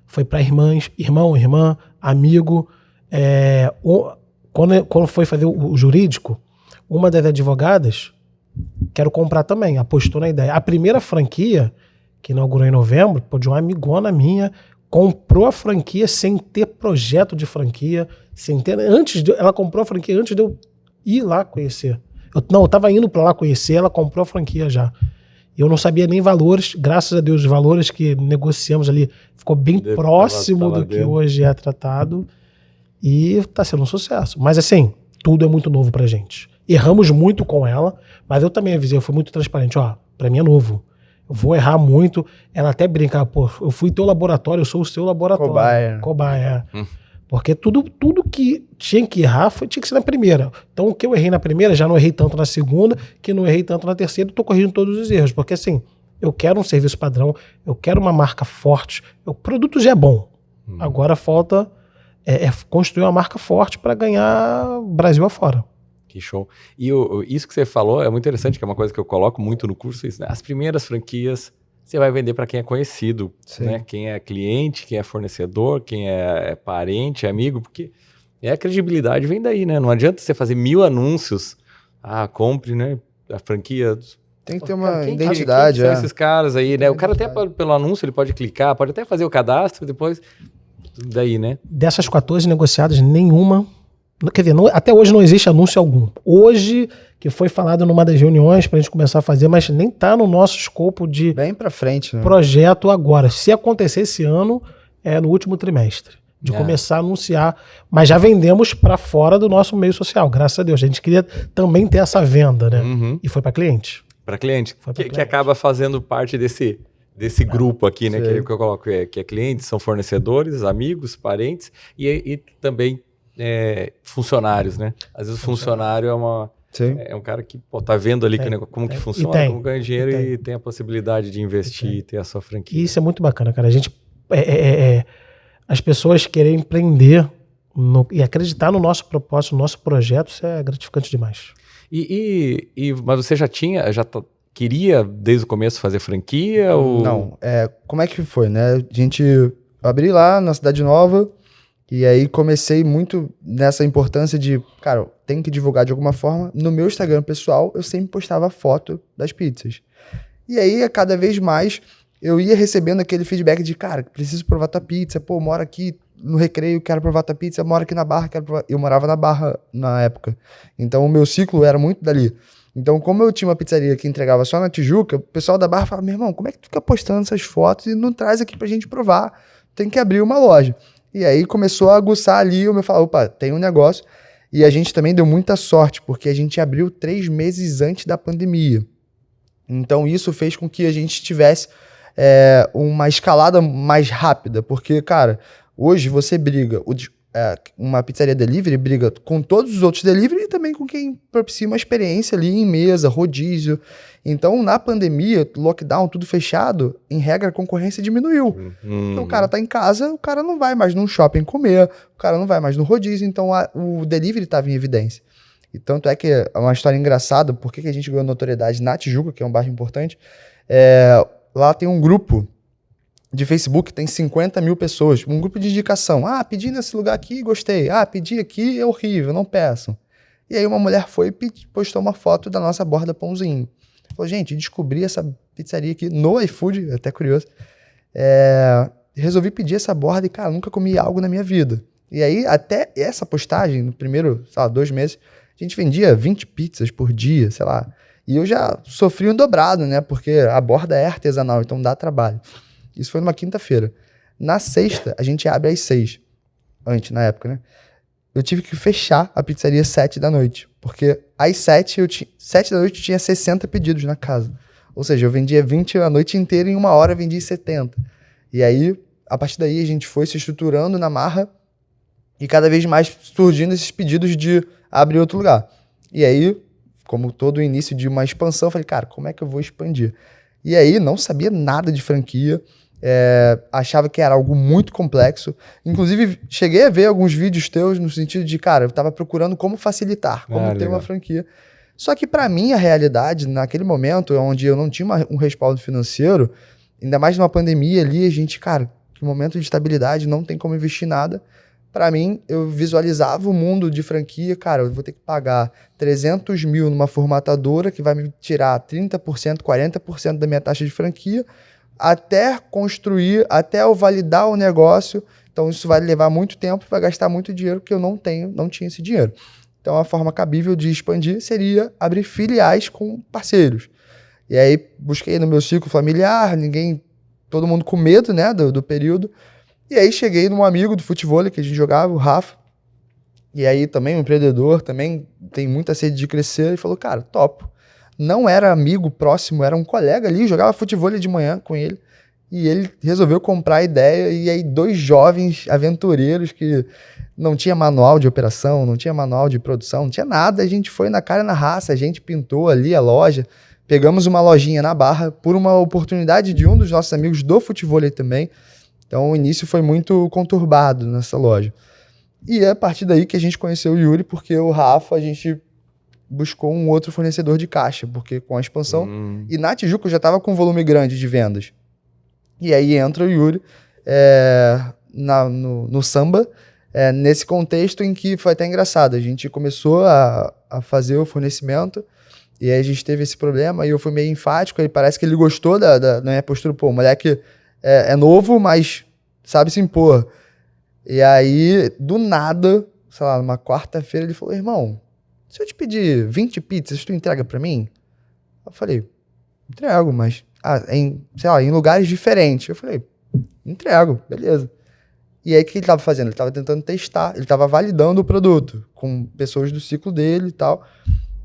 S3: foi para irmão, irmã, amigo. Quando foi fazer o jurídico, uma das advogadas, quero comprar também, apostou na ideia. A primeira franquia, que inaugurou em novembro, de uma amigona minha, comprou a franquia sem ter projeto de franquia, ela comprou a franquia antes de eu ir lá conhecer. Eu estava indo para lá conhecer, ela comprou a franquia já. Eu não sabia nem valores, graças a Deus, os valores que negociamos ali ficou bem próximo do que hoje é tratado, e está sendo um sucesso. Mas assim, tudo é muito novo pra gente. Erramos muito com ela, mas eu também avisei, eu fui muito transparente, pra mim é novo. Eu vou errar muito. Ela até brinca, eu fui teu laboratório, eu sou o seu laboratório. Cobaia. Porque tudo que tinha que errar tinha que ser na primeira. Então o que eu errei na primeira, já não errei tanto na segunda, que não errei tanto na terceira, estou corrigindo todos os erros. Porque assim, eu quero um serviço padrão, eu quero uma marca forte, o produto já é bom. Agora falta construir uma marca forte para ganhar Brasil afora.
S1: Que show. E isso que você falou é muito interessante, que é uma coisa que eu coloco muito no curso, isso, né? As primeiras franquias você vai vender para quem é conhecido, né? Quem é cliente, quem é fornecedor, quem é parente, amigo, porque a credibilidade vem daí, né? Não adianta você fazer 1000 anúncios, compre, né? A franquia.
S2: Tem que ter uma identidade.
S1: Quem são esses caras aí, né? O cara até pelo anúncio ele pode clicar, pode até fazer o cadastro, depois daí, né?
S3: Dessas 14 negociadas, nenhuma... Quer dizer, até hoje não existe anúncio algum. Hoje, que foi falado numa das reuniões pra gente começar a fazer, mas nem tá no nosso escopo de
S2: bem pra frente, né?
S3: Projeto agora. Se acontecer esse ano, é no último trimestre. De começar a anunciar. Mas já vendemos para fora do nosso meio social, graças a Deus. A gente queria também ter essa venda, né? E foi para cliente.
S1: Para cliente. Que acaba fazendo parte desse grupo aqui, né? Que eu coloco, que é clientes, são fornecedores, amigos, parentes e também funcionários, né? Às vezes o funcionário é um cara que tá vendo ali como que funciona, como ganha dinheiro e tem a possibilidade de investir e ter a sua franquia.
S3: E isso é muito bacana, cara. A gente... as pessoas querem empreender e acreditar no nosso propósito, no nosso projeto, isso é gratificante demais.
S1: Mas você já queria desde o começo fazer franquia? Ou...
S2: Não, como é que foi, né? Eu abri lá na Cidade Nova e aí comecei muito nessa importância de, cara, tem que divulgar de alguma forma. No meu Instagram pessoal, eu sempre postava foto das pizzas. E aí, cada vez mais, eu ia recebendo aquele feedback de, cara, preciso provar tua pizza, moro aqui no Recreio, quero provar tua pizza, moro aqui na Barra, quero provar... Eu morava na Barra na época, então o meu ciclo era muito dali. Então, como eu tinha uma pizzaria que entregava só na Tijuca, o pessoal da Barra falava, meu irmão, como é que tu fica postando essas fotos e não traz aqui pra gente provar? Tem que abrir uma loja. E aí começou a aguçar ali, eu me falava, opa, tem um negócio. E a gente também deu muita sorte, porque a gente abriu 3 meses antes da pandemia. Então isso fez com que a gente tivesse uma escalada mais rápida, porque, cara, hoje você briga, uma pizzaria delivery briga com todos os outros delivery e também com quem propicia uma experiência ali em mesa, rodízio. Então, na pandemia, lockdown, tudo fechado, em regra, a concorrência diminuiu. Porque o cara tá em casa, o cara não vai mais num shopping comer, o cara não vai mais no rodízio, então o delivery estava em evidência. E tanto é que é uma história engraçada, por que a gente ganhou notoriedade na Tijuca, que é um bairro importante, lá tem um grupo de Facebook, tem 50 mil pessoas, um grupo de indicação. Pedi nesse lugar aqui, gostei. Pedi aqui, é horrível, não peço. E aí uma mulher foi e postou uma foto da nossa borda pãozinho. Falou, gente, descobri essa pizzaria aqui no iFood, até curioso. Resolvi pedir essa borda e, cara, nunca comi algo na minha vida. E aí, até essa postagem, no primeiro, 2 meses, a gente vendia 20 pizzas por dia, sei lá. E eu já sofri um dobrado, né? Porque a borda é artesanal, então dá trabalho. Isso foi numa quinta-feira. Na sexta, a gente abre às 6. Antes, na época, né? Eu tive que fechar a pizzaria às 7 da noite. Porque às 7 da noite eu tinha 60 pedidos na casa. Ou seja, eu vendia 20 a noite inteira, em 1 hora eu vendi 70. E aí, a partir daí, a gente foi se estruturando na marra e cada vez mais surgindo esses pedidos de abrir outro lugar. E aí, como todo início de uma expansão, eu falei, cara, como é que eu vou expandir? E aí, não sabia nada de franquia, achava que era algo muito complexo. Inclusive, cheguei a ver alguns vídeos teus no sentido de, cara, eu estava procurando como facilitar, como ter uma franquia. Só que para mim, a realidade, naquele momento, onde eu não tinha um respaldo financeiro, ainda mais numa pandemia ali, a gente, cara, que momento de estabilidade, não tem como investir nada. Para mim, eu visualizava o mundo de franquia, cara, eu vou ter que pagar 300 mil numa formatadora que vai me tirar 30%, 40% da minha taxa de franquia, até construir, até eu validar o negócio. Então isso vai levar muito tempo, vai gastar muito dinheiro, porque eu não tinha esse dinheiro. Então a forma cabível de expandir seria abrir filiais com parceiros. E aí busquei no meu ciclo familiar, todo mundo com medo, né, do período. E aí cheguei num amigo do futevôlei que a gente jogava, o Rafa, e aí também um empreendedor, também tem muita sede de crescer, e falou, cara, topo. Não era amigo próximo, era um colega ali, jogava futevôlei de manhã com ele, e ele resolveu comprar a ideia, e aí 2 jovens aventureiros que não tinha manual de operação, não tinha manual de produção, não tinha nada, a gente foi na cara e na raça, a gente pintou ali a loja, pegamos uma lojinha na Barra, por uma oportunidade de um dos nossos amigos do futevôlei também. Então o início foi muito conturbado nessa loja. E é a partir daí que a gente conheceu o Yuri, porque o Rafa, a gente buscou um outro fornecedor de caixa, porque com a expansão... E na Tijuca eu já estava com um volume grande de vendas. E aí entra o Yuri no samba, nesse contexto em que foi até engraçado. A gente começou a fazer o fornecimento, e aí a gente teve esse problema, e eu fui meio enfático, e parece que ele gostou da minha postura. Pô, o moleque é novo, mas sabe se impor. E aí, do nada, sei lá, numa quarta-feira, ele falou, irmão, se eu te pedir 20 pizzas, tu entrega pra mim? Eu falei, entrego, mas em lugares diferentes. Eu falei, entrego, beleza. E aí, o que ele tava fazendo? Ele tava tentando testar, ele tava validando o produto com pessoas do ciclo dele e tal.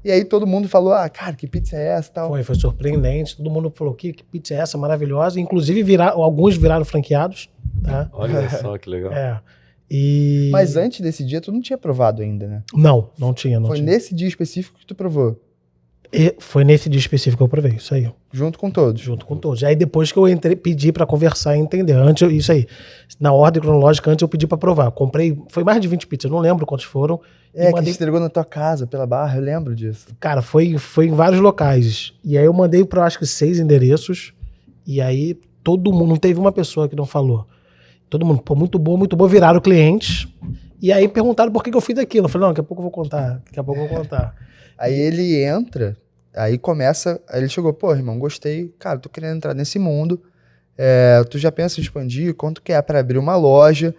S2: E aí todo mundo falou, cara, que pizza é essa e tal.
S3: Foi surpreendente, todo mundo falou, que pizza é essa, maravilhosa. Inclusive, alguns viraram franqueados. Tá?
S1: Olha só que legal.
S2: Mas antes desse dia, tu não tinha provado ainda, né?
S3: Não tinha.
S2: Foi nesse dia específico que tu provou?
S3: Foi nesse dia específico que eu provei, isso aí.
S2: Junto com todos?
S3: Junto com todos. Aí depois que eu pedi pra conversar e entender. Antes, isso aí. Na ordem cronológica, antes eu pedi pra provar. Comprei, foi mais de 20 pizzas, eu não lembro quantos foram.
S2: Que você entregou na tua casa, pela Barra, eu lembro disso.
S3: Cara, foi em vários locais. E aí eu mandei pra, acho que 6 endereços. E aí todo mundo, não teve uma pessoa que não falou. Todo mundo, pô, muito bom, viraram clientes. E aí perguntaram por que eu fiz aquilo. Eu falei, não, daqui a pouco eu vou contar. Aí
S2: ele entra, aí começa, aí ele chegou, pô, irmão, gostei, cara, tô querendo entrar nesse mundo, tu já pensa em expandir, quanto que é para abrir uma loja?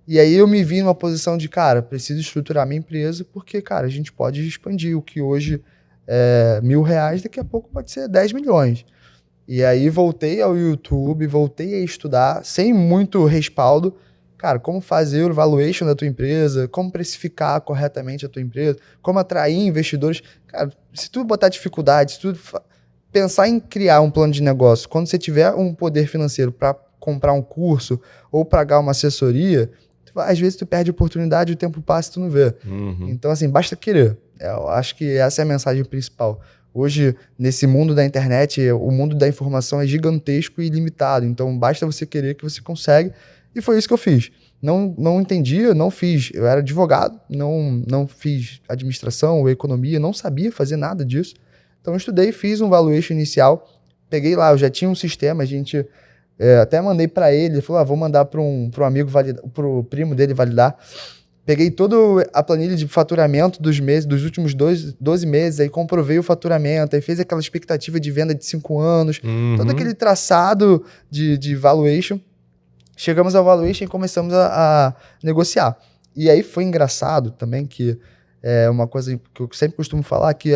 S2: E aí eu me vi numa posição de, cara, preciso estruturar minha empresa, porque, cara, a gente pode expandir, o que hoje é R$1.000, daqui a pouco pode ser 10 milhões. E aí voltei ao YouTube, voltei a estudar, sem muito respaldo, cara, como fazer o valuation da tua empresa, como precificar corretamente a tua empresa, como atrair investidores. Cara, se tu botar dificuldade, pensar em criar um plano de negócio, quando você tiver um poder financeiro para comprar um curso ou pagar uma assessoria, às vezes tu perde a oportunidade, o tempo passa e tu não vê. Então, assim, basta querer. Eu acho que essa é a mensagem principal. Hoje, nesse mundo da internet, o mundo da informação é gigantesco e ilimitado. Então, basta você querer que você consegue. E foi isso que eu fiz. Não entendia, não fiz. Eu era advogado, não fiz administração ou economia, não sabia fazer nada disso. Então, eu estudei, fiz um valuation inicial. Peguei lá, eu já tinha um sistema, a gente... até mandei para ele falou, vou mandar para um amigo validar, pro primo dele validar. Peguei toda a planilha de faturamento dos meses, dos últimos 12 meses, aí comprovei o faturamento, aí fez aquela expectativa de venda de 5 anos, todo aquele traçado de valuation. Chegamos ao valuation e começamos a negociar. E aí foi engraçado também, que é uma coisa que eu sempre costumo falar, que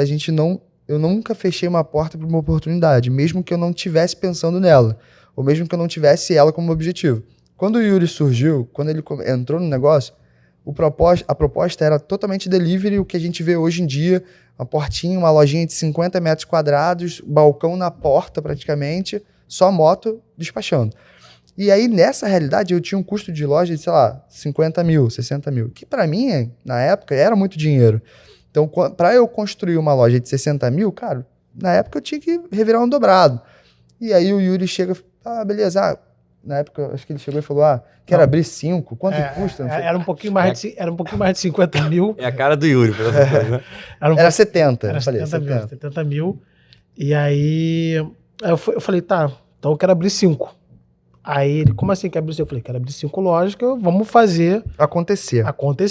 S2: eu nunca fechei uma porta para uma oportunidade, mesmo que eu não estivesse pensando nela, ou mesmo que eu não tivesse ela como objetivo. Quando o Yuri surgiu, quando ele entrou no negócio, a proposta era totalmente delivery, o que a gente vê hoje em dia, uma portinha, uma lojinha de 50 metros quadrados, balcão na porta praticamente, só moto despachando. E aí, nessa realidade, eu tinha um custo de loja de, sei lá, 50 mil, 60 mil, que para mim, na época, era muito dinheiro. Então, para eu construir uma loja de 60 mil, cara, na época eu tinha que revirar um dobrado. E aí o Yuri chega, beleza, na época, acho que ele chegou e falou, quero abrir 5, quanto custa?
S3: Era um pouquinho mais de 50 mil.
S1: É a cara do Yuri.
S3: Era
S2: 70.
S3: Era 70 mil. E aí eu falei, tá, então eu quero abrir 5. Aí ele, como assim quer abrir 5? Eu falei, quero abrir 5 lojas, vamos fazer
S2: acontecer.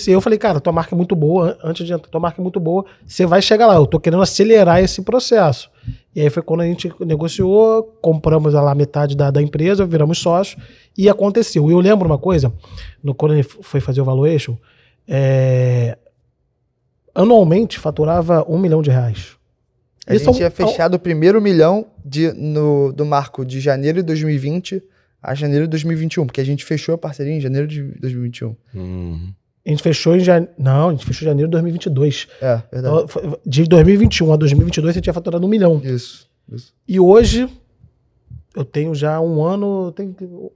S3: Eu falei, cara, tua marca é muito boa, antes de entrar, tua marca é muito boa, você vai chegar lá, eu tô querendo acelerar esse processo. E aí foi quando a gente negociou, compramos lá metade da empresa, viramos sócios, e aconteceu. E eu lembro uma coisa, quando ele foi fazer o valuation, anualmente faturava R$1 milhão.
S2: A gente tinha fechado o primeiro milhão do marco de janeiro de 2020 a janeiro de 2021, porque a gente fechou a parceria em janeiro de 2021.
S3: A gente fechou em janeiro... Não, a gente fechou em janeiro de 2022.
S2: Verdade.
S3: Então, de 2021 a 2022, você tinha faturado R$1 milhão.
S2: Isso.
S3: E hoje, eu tenho já um ano...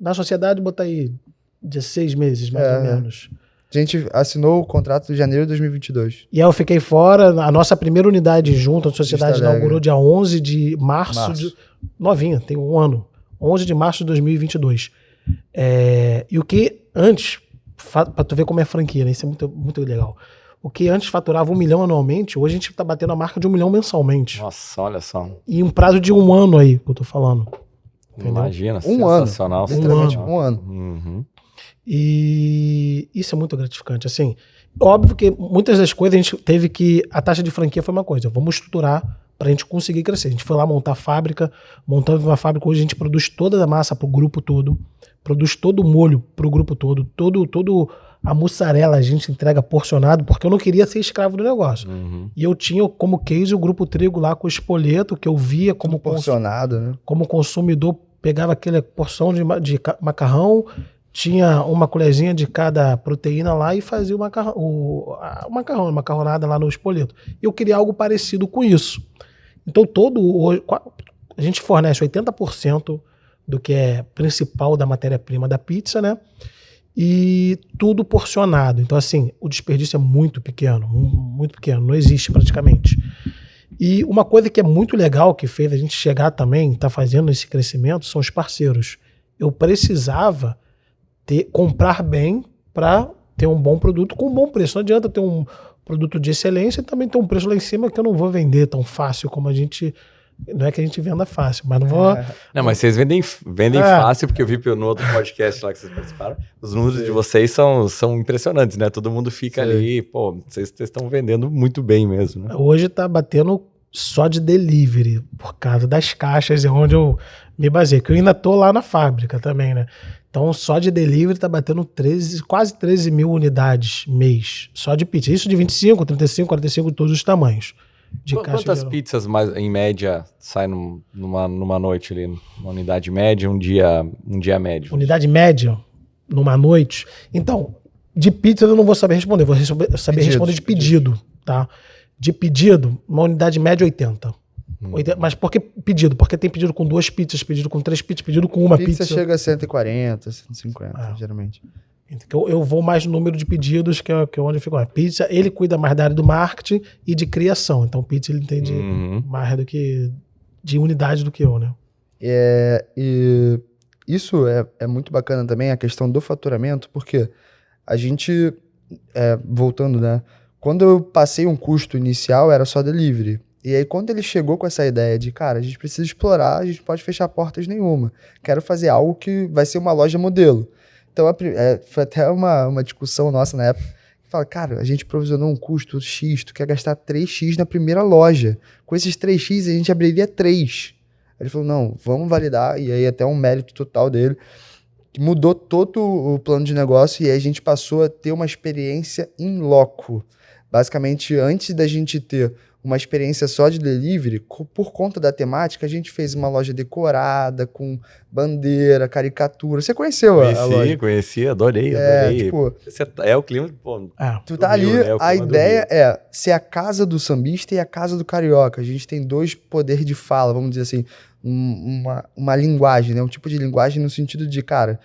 S3: na sociedade, botar aí 16 meses, mais ou menos.
S2: A gente assinou o contrato de janeiro de 2022.
S3: E aí eu fiquei fora. A nossa primeira unidade junto, a sociedade inaugurou dia 11 de março. Novinha, tem um ano. 11 de março de 2022. E o que antes... Pra tu ver como é a franquia, né? Isso é muito, muito legal. O que antes faturava R$1 milhão anualmente, hoje a gente tá batendo a marca de R$1 milhão mensalmente.
S1: Nossa, olha só.
S3: E um prazo de 1 ano aí, que eu tô falando. Entendeu?
S1: Imagina, sensacional.
S2: Literalmente um ano.
S3: E isso é muito gratificante. Assim, óbvio que muitas das coisas a gente teve que... A taxa de franquia foi uma coisa. Vamos estruturar pra gente conseguir crescer. A gente foi lá montar a fábrica. Montando uma fábrica, hoje a gente produz toda a massa pro grupo todo. Produz todo o molho pro grupo todo. Todo a mussarela a gente entrega porcionado, porque eu não queria ser escravo do negócio. E eu tinha como case o Grupo Trigo lá com o espoleto, que eu via como
S2: porcionado, né?
S3: Como consumidor, pegava aquela porção de macarrão, tinha uma colherzinha de cada proteína lá e fazia a macarronada lá no espoleto. Eu queria algo parecido com isso. Então a gente fornece 80% do que é principal da matéria-prima da pizza, né? E tudo porcionado. Então, assim, o desperdício é muito pequeno, não existe praticamente. E uma coisa que é muito legal que fez a gente chegar também, tá fazendo esse crescimento, são os parceiros. Eu precisava comprar bem para ter um bom produto com um bom preço. Não adianta ter um produto de excelência e também ter um preço lá em cima que eu não vou vender tão fácil como a gente... Não é que a gente venda fácil, mas não vou...
S1: Não, mas vocês vendem fácil, porque eu vi no outro podcast lá que vocês participaram, os números de vocês são impressionantes, né? Todo mundo fica ali, vocês estão vendendo muito bem mesmo, né?
S3: Hoje tá batendo só de delivery, por causa das caixas, é onde eu me baseio, que eu ainda tô lá na fábrica também, né? Então, só de delivery tá batendo quase 13 mil unidades mês, só de pizza. Isso de 25, 35, 45, todos os tamanhos.
S1: Quantas pizzas em média saem numa noite ali? Uma unidade média, um dia médio?
S3: Unidade média, numa noite? Então, de pizza eu não vou saber responder, responder de pedido, tá? De pedido, uma unidade média 80. Mas por que pedido? Porque tem pedido com 2 pizzas, pedido com 3 pizzas, pedido com uma pizza.
S2: Chega a 140, 150, geralmente.
S3: Então, eu vou mais no número de pedidos, que é onde eu fico. Pizza, ele cuida mais da área do marketing e de criação. Então, pizza ele entende mais do que de unidade do que eu, né?
S2: E isso é muito bacana também, a questão do faturamento, porque a gente, voltando, né? Quando eu passei um custo inicial, era só delivery. E aí, quando ele chegou com essa ideia de, cara, a gente precisa explorar, a gente não pode fechar portas nenhuma. Quero fazer algo que vai ser uma loja modelo. Então, foi até uma discussão nossa na época. Fala, cara, a gente provisionou um custo X, tu quer gastar 3X na primeira loja. Com esses 3X, a gente abriria 3. Aí ele falou, não, vamos validar. E aí, até um mérito total dele. Mudou todo o plano de negócio e aí a gente passou a ter uma experiência in loco. Basicamente, antes da gente ter uma experiência só de delivery, por conta da temática, a gente fez uma loja decorada, com bandeira, caricatura. Você conheceu a loja?
S1: Conheci, adorei.
S2: Tipo,
S1: É o clima, pô,
S2: tu tá ali,
S1: Rio, né?
S2: a ideia é ser a casa do sambista e a casa do carioca. A gente tem 2 poderes de fala, vamos dizer assim, uma linguagem, né? Um tipo de linguagem no sentido de, cara,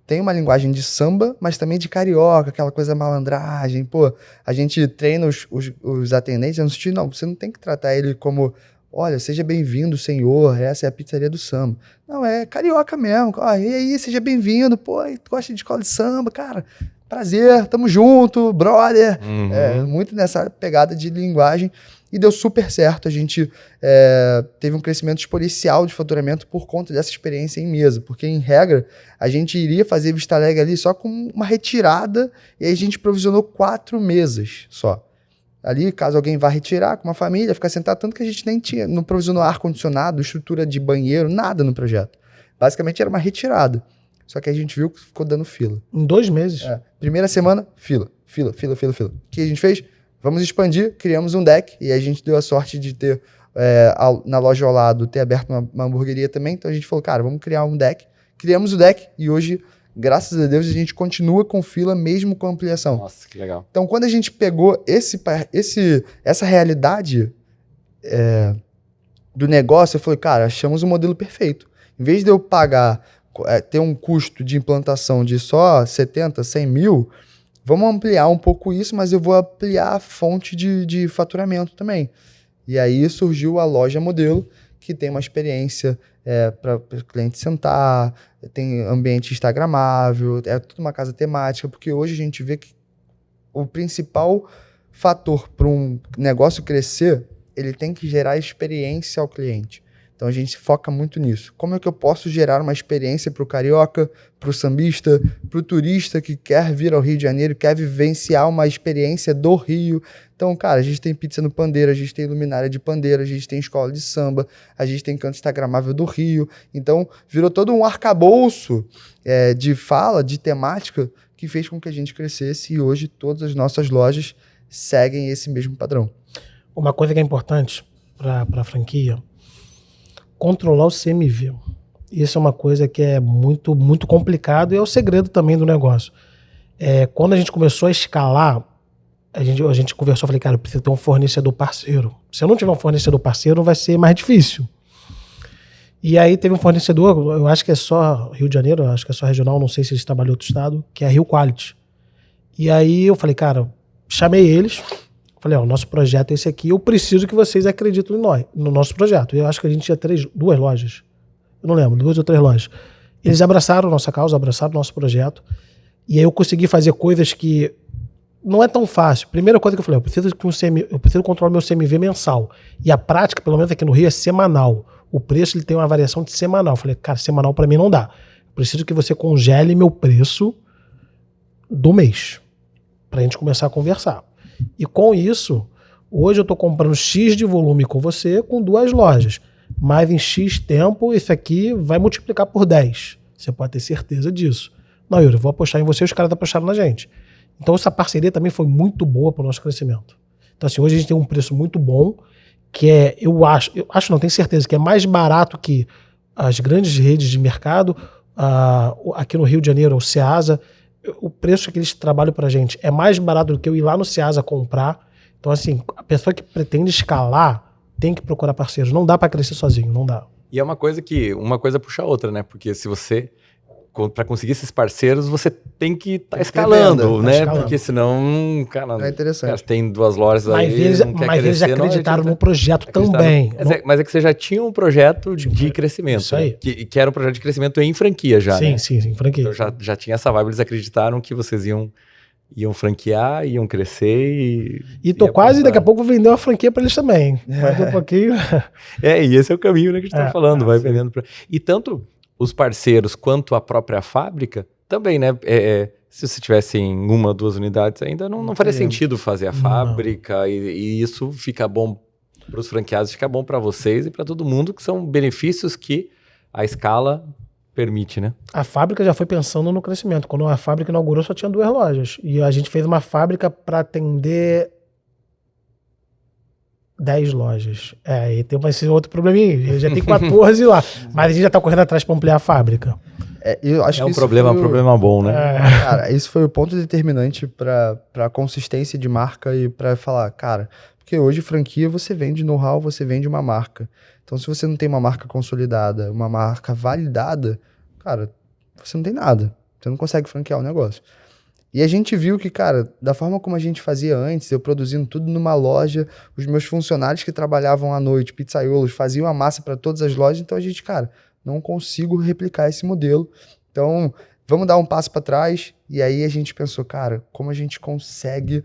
S2: tem uma linguagem de samba, mas também de carioca, aquela coisa malandragem. Pô, a gente treina os atendentes no sentido, não, você não tem que tratar ele como, olha, seja bem-vindo, senhor, essa é a pizzaria do samba. Não, é carioca mesmo. E aí, seja bem-vindo, pô, tu gosta de escola de samba, cara, prazer, tamo junto, brother. Muito nessa pegada de linguagem. E deu super certo, a gente teve um crescimento exponencial de faturamento por conta dessa experiência em mesa, porque em regra, a gente iria fazer Vista Alegre ali só com uma retirada, e aí a gente provisionou 4 mesas só. Ali, caso alguém vá retirar com uma família, ficar sentado, tanto que a gente nem não provisionou ar-condicionado, estrutura de banheiro, nada no projeto. Basicamente era uma retirada, só que a gente viu que ficou dando fila.
S3: Em 2 meses?
S2: Primeira semana, fila. O que a gente fez? Vamos expandir, criamos um deck, e a gente deu a sorte de ter, na loja ao lado, ter aberto uma hamburgueria também, então a gente falou, cara, vamos criar um deck. Criamos o deck, e hoje, graças a Deus, a gente continua com fila, mesmo com ampliação.
S1: Nossa, que legal.
S2: Então, quando a gente pegou essa realidade do negócio, eu falei, cara, achamos o modelo perfeito. Em vez de eu pagar, ter um custo de implantação de só 70, 100 mil, vamos ampliar um pouco isso, mas eu vou ampliar a fonte de faturamento também. E aí surgiu a loja modelo, que tem uma experiência para o cliente sentar, tem ambiente instagramável, é tudo uma casa temática, porque hoje a gente vê que o principal fator para um negócio crescer, ele tem que gerar experiência ao cliente. Então a gente foca muito nisso. Como é que eu posso gerar uma experiência para o carioca, para o sambista, para o turista que quer vir ao Rio de Janeiro, quer vivenciar uma experiência do Rio. Então, cara, a gente tem pizza no Pandeiro, a gente tem luminária de Pandeiro, a gente tem escola de samba, a gente tem canto instagramável do Rio. Então, virou todo um arcabouço de fala, de temática, que fez com que a gente crescesse e hoje todas as nossas lojas seguem esse mesmo padrão.
S3: Uma coisa que é importante para a franquia, controlar o CMV. Isso é uma coisa que é muito, muito complicado e é o segredo também do negócio. Quando a gente começou a escalar, a gente conversou, falei, cara, eu preciso ter um fornecedor parceiro. Se eu não tiver um fornecedor parceiro, vai ser mais difícil. E aí teve um fornecedor, eu acho que é só Rio de Janeiro, acho que é só regional, não sei se eles trabalham em outro estado, que é a Rio Quality. E aí eu falei, cara, chamei eles, falei, o nosso projeto é esse aqui, eu preciso que vocês acreditem em nós, no nosso projeto. Eu acho que a gente tinha 2 lojas, eu não lembro, 2 ou 3 lojas. Eles abraçaram a nossa causa, abraçaram o nosso projeto, e aí eu consegui fazer coisas que não é tão fácil. Primeira coisa que eu falei, eu preciso controlar meu CMV mensal. E a prática, pelo menos aqui no Rio, é semanal. O preço ele tem uma variação de semanal. Eu falei, cara, semanal para mim não dá. Eu preciso que você congele meu preço do mês, pra gente começar a conversar. E com isso, hoje eu tô comprando X de volume com você com 2 lojas. Mas em X tempo, isso aqui vai multiplicar por 10. Você pode ter certeza disso. Não, Yuri, eu vou apostar em você, os caras apostaram na gente. Então essa parceria também foi muito boa para o nosso crescimento. Então assim, hoje a gente tem um preço muito bom, que eu acho, não tenho certeza, que é mais barato que as grandes redes de mercado, aqui no Rio de Janeiro, o Ceasa. O preço que eles trabalham para a gente é mais barato do que eu ir lá no Ceasa comprar. Então assim, a pessoa que pretende escalar, tem que procurar parceiros. Não dá para crescer sozinho, não dá.
S1: E é uma coisa puxa a outra, né? Porque se você, para conseguir esses parceiros, você tem que estar escalando,
S2: venda,
S1: né?
S3: escalando.
S1: Porque senão, cara,
S2: É interessante.
S1: cara, tem 2 lojas
S3: Mas
S1: aí,
S3: eles,
S1: não quer
S3: mas eles
S1: crescer,
S3: acreditaram
S1: não,
S3: no projeto também.
S1: Mas é que você já tinha um projeto de crescimento,
S3: Isso aí.
S1: né? Que era um projeto de crescimento em franquia já,
S3: Sim,
S1: né?
S3: sim, franquia.
S1: Então já tinha essa vibe, eles acreditaram que vocês iam franquear, iam crescer
S3: E tô
S1: e
S3: quase,
S1: apostar.
S3: daqui a pouco, vou vender uma franquia para eles também. Mais um pouquinho.
S1: E esse é o caminho, né, que a gente tá falando, vai
S3: sim.
S1: vendendo. E tanto os parceiros quanto a própria fábrica também, né? Se você tivesse em 1 ou 2 unidades ainda, não faria sentido fazer a fábrica e isso fica bom para os franqueados, fica bom para vocês e para todo mundo, que são benefícios que a escala permite, né?
S3: A fábrica já foi pensando no crescimento. Quando a fábrica inaugurou, só tinha 2 lojas. E a gente fez uma fábrica para atender 10 lojas. E tem esse outro probleminha. Já tem 14 lá. Mas a gente já tá correndo atrás para ampliar a fábrica.
S2: Eu acho
S1: É
S2: que
S1: um
S2: isso
S1: problema bom, né?
S2: Cara, isso foi o ponto determinante para consistência de marca e para falar, cara, porque hoje franquia você vende know-how, você vende uma marca. Então se você não tem uma marca consolidada, uma marca validada, cara, você não tem nada. Você não consegue franquear o negócio. E a gente viu que, cara, da forma como a gente fazia antes, eu produzindo tudo numa loja, os meus funcionários que trabalhavam à noite, pizzaiolos, faziam a massa para todas as lojas, então a gente, cara, não consigo replicar esse modelo. Então, vamos dar um passo para trás. E aí a gente pensou, cara, como a gente consegue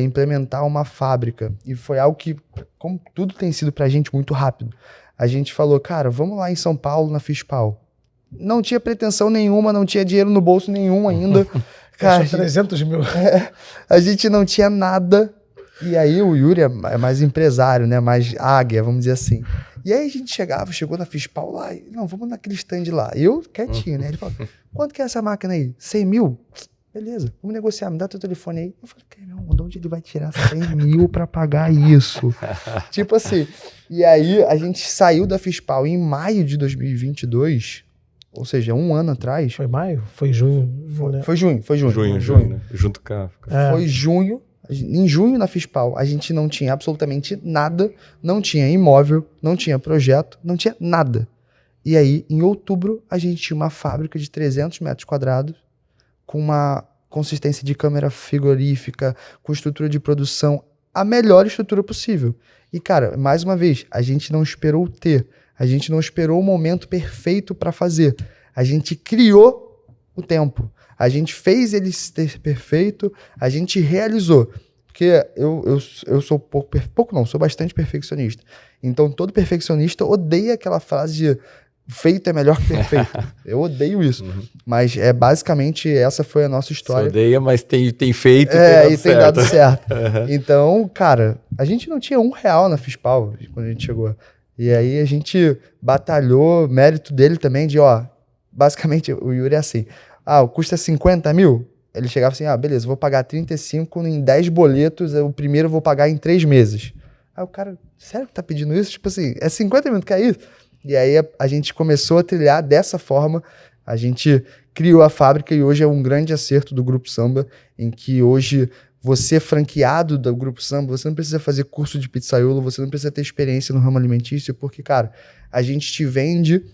S2: implementar uma fábrica? E foi algo que, como tudo tem sido pra gente muito rápido, a gente falou, cara, vamos lá em São Paulo, na Fispal. Não tinha pretensão nenhuma, não tinha dinheiro no bolso nenhum ainda. Cara,
S3: 300 mil.
S2: a gente não tinha nada. E aí o Yuri é mais empresário, né? Mais águia, vamos dizer assim. E aí a gente chegou na Fispal lá, e, não, vamos naquele stand lá. Eu, quietinho, né? Ele falou, quanto que é essa máquina aí? 100 mil? Beleza, vamos negociar, me dá teu telefone aí. Eu falei, caramba, de onde ele vai tirar 100 mil pra pagar isso? Tipo assim, e aí a gente saiu da Fispal em maio de 2022, ou seja, 1 ano atrás.
S3: Foi maio? Foi junho?
S2: Foi junho.
S1: Junho, né? Junto com a...
S2: Foi junho. Em junho, na Fispal, a gente não tinha absolutamente nada, não tinha imóvel, não tinha projeto, não tinha nada. E aí, em outubro, a gente tinha uma fábrica de 300 metros quadrados, com uma consistência de câmara frigorífica, com estrutura de produção, a melhor estrutura possível. E, cara, mais uma vez, a gente não esperou a gente não esperou o momento perfeito para fazer. A gente criou o tempo. A gente fez ele ser perfeito, a gente realizou. Porque eu sou sou bastante perfeccionista. Então todo perfeccionista odeia aquela frase de feito é melhor que perfeito. Eu odeio isso. Mas basicamente essa foi a nossa história.
S1: Você odeia, mas tem feito
S2: e tem dado certo. Então, cara, a gente não tinha R$1 na Fispal quando a gente chegou. E aí a gente batalhou, mérito dele também de, basicamente o Yuri é assim, o custo é 50 mil? Ele chegava assim, beleza, vou pagar 35 em 10 boletos, o primeiro eu vou pagar em 3 meses. Aí o cara, sério que tá pedindo isso? Tipo assim, é 50 mil, que é isso? E aí a gente começou a trilhar dessa forma, a gente criou a fábrica e hoje é um grande acerto do Grupo Samba, em que hoje você franqueado do Grupo Samba, você não precisa fazer curso de pizzaiolo, você não precisa ter experiência no ramo alimentício, porque, cara, a gente te vende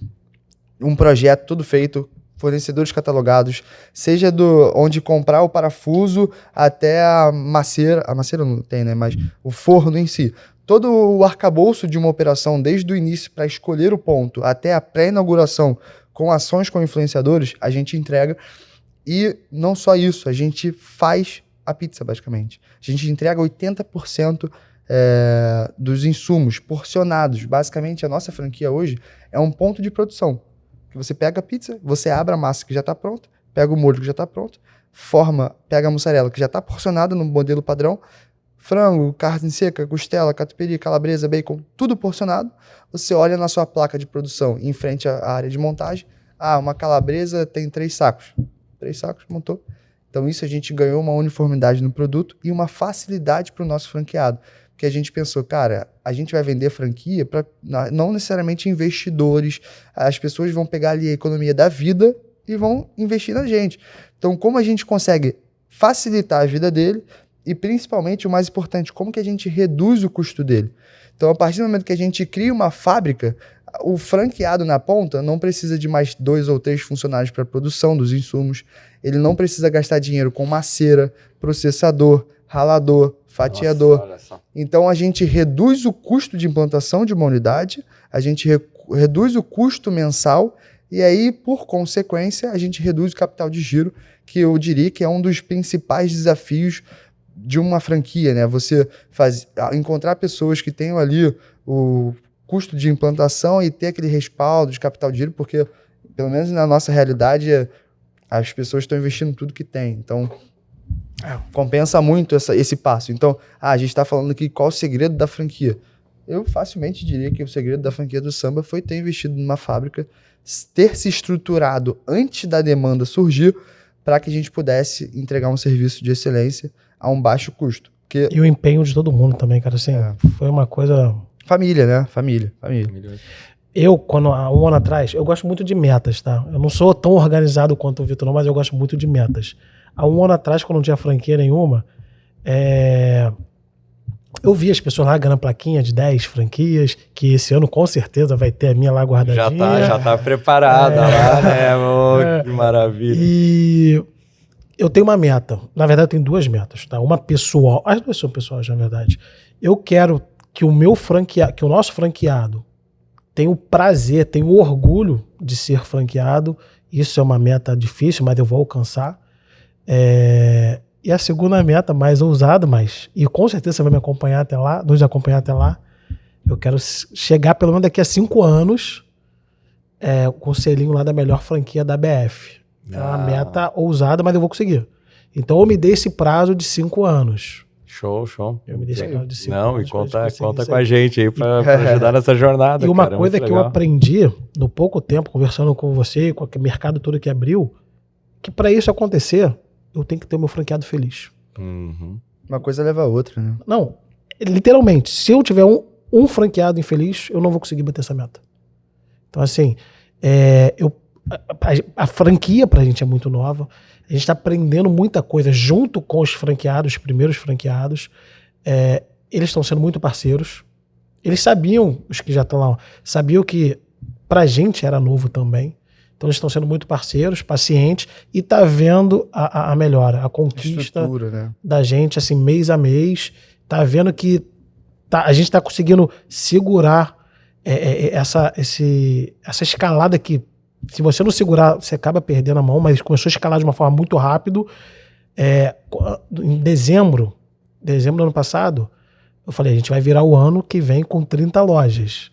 S2: um projeto todo feito, fornecedores catalogados, seja onde comprar o parafuso até a maceira não tem, né, mas o forno em si. Todo o arcabouço de uma operação, desde o início para escolher o ponto até a pré-inauguração, com ações com influenciadores, a gente entrega. E não só isso, a gente faz a pizza, basicamente. A gente entrega 80% dos insumos porcionados. Basicamente, a nossa franquia hoje é um ponto de produção. Que você pega a pizza, você abre a massa que já está pronta, pega o molho que já está pronto, pega a mussarela que já está porcionada no modelo padrão, frango, carne seca, costela, catupiry, calabresa, bacon, tudo porcionado. Você olha na sua placa de produção, em frente à área de montagem, uma calabresa tem 3 sacos. 3 sacos, montou. Então isso a gente ganhou uma uniformidade no produto e uma facilidade para o nosso franqueado. Porque a gente pensou, cara, a gente vai vender franquia para não necessariamente investidores, as pessoas vão pegar ali a economia da vida e vão investir na gente. Então como a gente consegue facilitar a vida dele e principalmente o mais importante, como que a gente reduz o custo dele. Então, a partir do momento que a gente cria uma fábrica, o franqueado na ponta não precisa de mais 2 ou 3 funcionários para a produção dos insumos, ele não precisa gastar dinheiro com maceira, processador, ralador, fatiador.
S1: Nossa, olha só.
S2: Então, a gente reduz o custo de implantação de uma unidade, a gente reduz o custo mensal e aí, por consequência, a gente reduz o capital de giro, que eu diria que é um dos principais desafios de uma franquia, né? Você encontrar pessoas que tenham ali o custo de implantação e ter aquele respaldo de capital de giro, porque, pelo menos na nossa realidade, as pessoas estão investindo tudo que tem. Então, compensa muito esse passo. Então, a gente está falando aqui qual o segredo da franquia. Eu facilmente diria que o segredo da franquia do Samba foi ter investido numa fábrica, ter se estruturado antes da demanda surgir, para que a gente pudesse entregar um serviço de excelência a um baixo custo. Porque
S3: E o empenho de todo mundo também, cara, assim, foi uma coisa...
S2: família, né? Família.
S3: Eu, há um ano atrás, eu gosto muito de metas, tá? Eu não sou tão organizado quanto o Vitor, não, mas eu gosto muito de metas. Há um ano atrás, quando não tinha franquia nenhuma, eu vi as pessoas lá ganhando plaquinha de 10 franquias, que esse ano com certeza vai ter a minha lá guardadinha.
S1: Já tá preparada lá, né? Que maravilha.
S3: E eu tenho uma meta. Na verdade, eu tenho 2 metas, tá? Uma pessoal. As 2 são pessoais, na verdade. Eu quero que o nosso franqueado tenha o prazer, tenha o orgulho de ser franqueado. Isso é uma meta difícil, mas eu vou alcançar. E a segunda meta, mais ousada, e com certeza você vai me acompanhar até lá, nos acompanhar até lá. Eu quero chegar pelo menos daqui a 5 anos com o selinho lá da melhor franquia da BF. É uma meta ousada, mas eu vou conseguir. Então eu me dei esse prazo de 5 anos.
S1: Show.
S3: Eu me dei esse prazo de 5
S1: Não,
S3: anos.
S1: e conta com a gente aí pra ajudar nessa jornada.
S3: E uma
S1: cara,
S3: coisa
S1: muito
S3: que eu
S1: legal.
S3: aprendi no pouco tempo, conversando com você, com o mercado todo que abriu, que para isso acontecer, eu tenho que ter o meu franqueado feliz.
S1: Uhum.
S2: Uma coisa leva a outra, né?
S3: Não, literalmente, se eu tiver um franqueado infeliz, eu não vou conseguir bater essa meta. Então, assim, a franquia pra gente é muito nova. A gente está aprendendo muita coisa junto com os franqueados, os primeiros franqueados. Eles estão sendo muito parceiros. Eles sabiam, os que já estão lá, sabiam que pra gente era novo também. Então eles estão sendo muito parceiros, pacientes, e tá vendo a melhora, a conquista,
S2: né?
S3: da gente, assim, mês a mês. Tá vendo que a gente tá conseguindo segurar essa escalada que, se você não segurar, você acaba perdendo a mão, mas começou a escalar de uma forma muito rápido. Em dezembro do ano passado, eu falei, a gente vai virar o ano que vem com 30 lojas.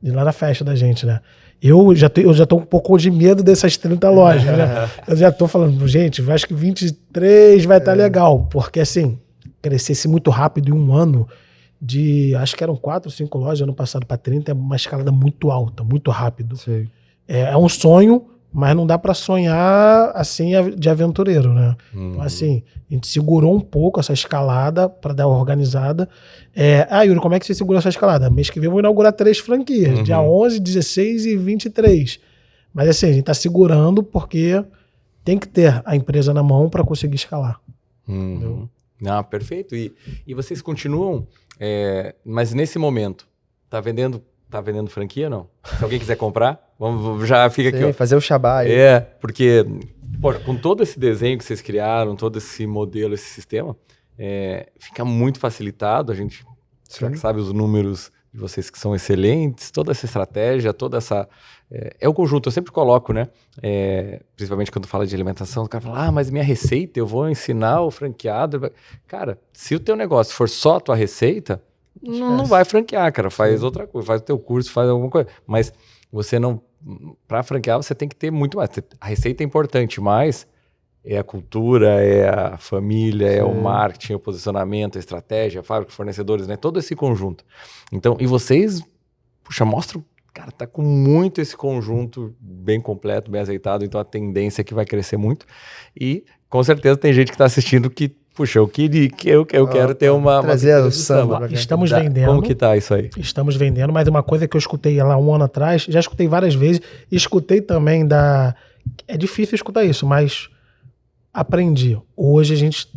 S3: E lá na festa da gente, né? Eu já tô um pouco de medo dessas 30 lojas, né? Eu já tô falando, gente, acho que 23 vai estar legal. Porque, assim, crescesse muito rápido em um ano, acho que eram 4 ou 5 lojas ano passado para 30, é uma escalada muito alta, muito rápido.
S2: Sim.
S3: É um sonho, mas não dá para sonhar assim de aventureiro, né? Então, assim, a gente segurou um pouco essa escalada para dar uma organizada. Yuri, como é que você segura essa escalada? Mês que vem eu vou inaugurar 3 franquias, dia 11, 16 e 23. Mas assim, a gente tá segurando porque tem que ter a empresa na mão para conseguir escalar.
S1: Não, perfeito. E vocês continuam, mas nesse momento, tá vendendo franquia ou não? Se alguém quiser comprar, já fica aqui, ó.
S2: Fazer o xabá aí.
S1: Porque com todo esse desenho que vocês criaram, todo esse modelo, esse sistema, fica muito facilitado. A gente já que sabe os números de vocês que são excelentes, toda essa estratégia, toda essa... É o conjunto, eu sempre coloco, né? Principalmente quando fala de alimentação, o cara fala, mas minha receita, eu vou ensinar o franqueado. Cara, se o teu negócio for só a tua receita, não vai franquear, cara. Faz outra coisa, faz o teu curso, faz alguma coisa. Mas você não... Para franquear, você tem que ter muito mais. A receita é importante, mas é a cultura, é a família, é o marketing, o posicionamento, a estratégia, a fábrica, fornecedores, né? Todo esse conjunto. Então, e vocês, mostram, cara, tá com muito esse conjunto bem completo, bem azeitado, então a tendência é que vai crescer muito. E, com certeza, tem gente que tá assistindo que, eu quero ter uma...
S2: Trazer o samba.
S3: Estamos vendendo.
S1: Como que tá isso aí?
S3: Estamos vendendo, mas uma coisa que eu escutei lá um ano atrás, já escutei várias vezes, escutei também é difícil escutar isso, mas aprendi. Hoje a gente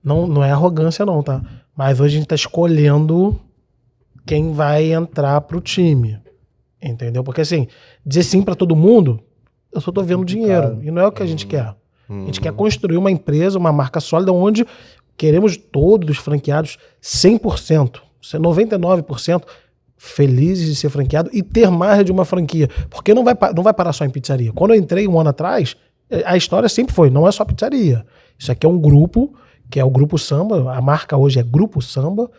S3: Não é arrogância não, tá? Mas hoje a gente tá escolhendo quem vai entrar pro time. Entendeu? Porque assim, dizer sim pra todo mundo, eu só tô vendo dinheiro. E não é o que a gente quer. A gente quer construir uma empresa, uma marca sólida, onde queremos todos os franqueados 100%, 99% felizes de ser franqueado e ter mais de uma franquia. Porque não vai parar só em pizzaria. Quando eu entrei 1 ano atrás, a história sempre foi, não é só pizzaria. Isso aqui é um grupo, que é o Grupo Samba, a marca hoje é Grupo Samba,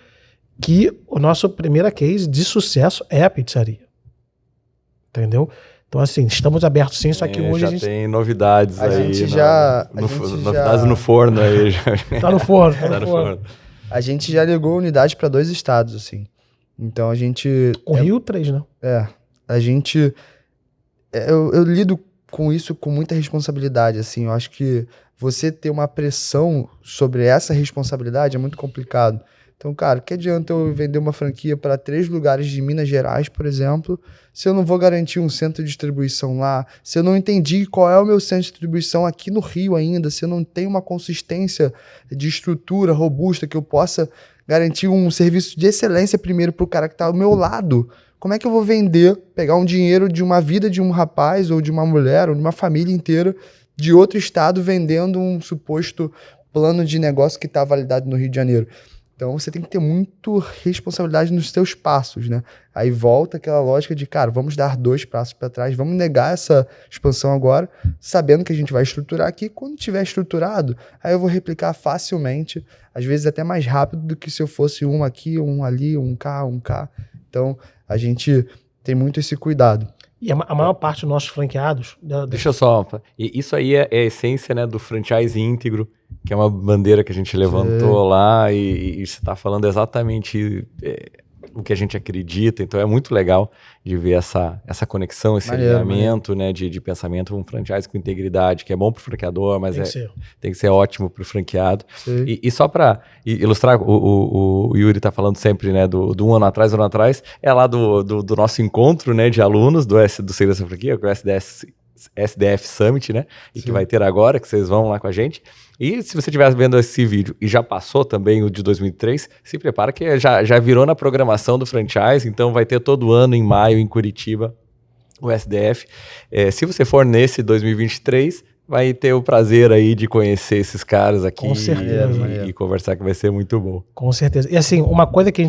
S3: que o nosso primeira case de sucesso é a pizzaria. Entendeu? Então, assim, estamos abertos sim, só que hoje
S1: já
S3: a gente...
S1: tem novidades
S2: A
S1: aí.
S2: gente já...
S1: Novidades no forno aí.
S3: Tá no forno,
S1: Tá no forno.
S2: A gente já ligou unidade para 2 estados, assim. Então a gente...
S3: Com Rio 3, né?
S2: A gente... Eu lido com isso com muita responsabilidade, assim. Eu acho que você ter uma pressão sobre essa responsabilidade é muito complicado. Então, cara, que adianta eu vender uma franquia para 3 lugares de Minas Gerais, por exemplo, se eu não vou garantir um centro de distribuição lá, se eu não entendi qual é o meu centro de distribuição aqui no Rio ainda, se eu não tenho uma consistência de estrutura robusta que eu possa garantir um serviço de excelência primeiro para o cara que está ao meu lado, como é que eu vou vender, pegar um dinheiro de uma vida de um rapaz ou de uma mulher ou de uma família inteira de outro estado vendendo um suposto plano de negócio que está validado no Rio de Janeiro? Então você tem que ter muito responsabilidade nos seus passos, né? Aí volta aquela lógica de, cara, vamos dar 2 passos para trás, vamos negar essa expansão agora, sabendo que a gente vai estruturar aqui. Quando tiver estruturado, aí eu vou replicar facilmente, às vezes até mais rápido do que se eu fosse um aqui, um ali, um cá. Então a gente tem muito esse cuidado.
S3: E a maior parte dos nossos franqueados...
S1: Deixa eu só... Isso aí é a essência, né, do franchise íntegro, que é uma bandeira que a gente levantou lá e você está falando exatamente o que a gente acredita. Então é muito legal de ver essa conexão, esse alinhamento, né, de pensamento, um franchise com integridade, que é bom para o franqueador, mas tem que ser ótimo para o franqueado. E só para ilustrar, o Yuri está falando sempre, né, do 1 ano atrás, é lá do nosso encontro, né, de alunos do Segredo da Franquia, com o SDF Summit, né, e que vai ter agora, que vocês vão lá com a gente. E se você estiver vendo esse vídeo e já passou também o de 2003, se prepara que já virou na programação do franchise, então vai ter todo ano em maio em Curitiba o SDF. Se você for nesse 2023, vai ter o prazer aí de conhecer esses caras aqui.
S3: Com certeza,
S1: e conversar, que vai ser muito bom.
S3: Com certeza. E assim, uma coisa que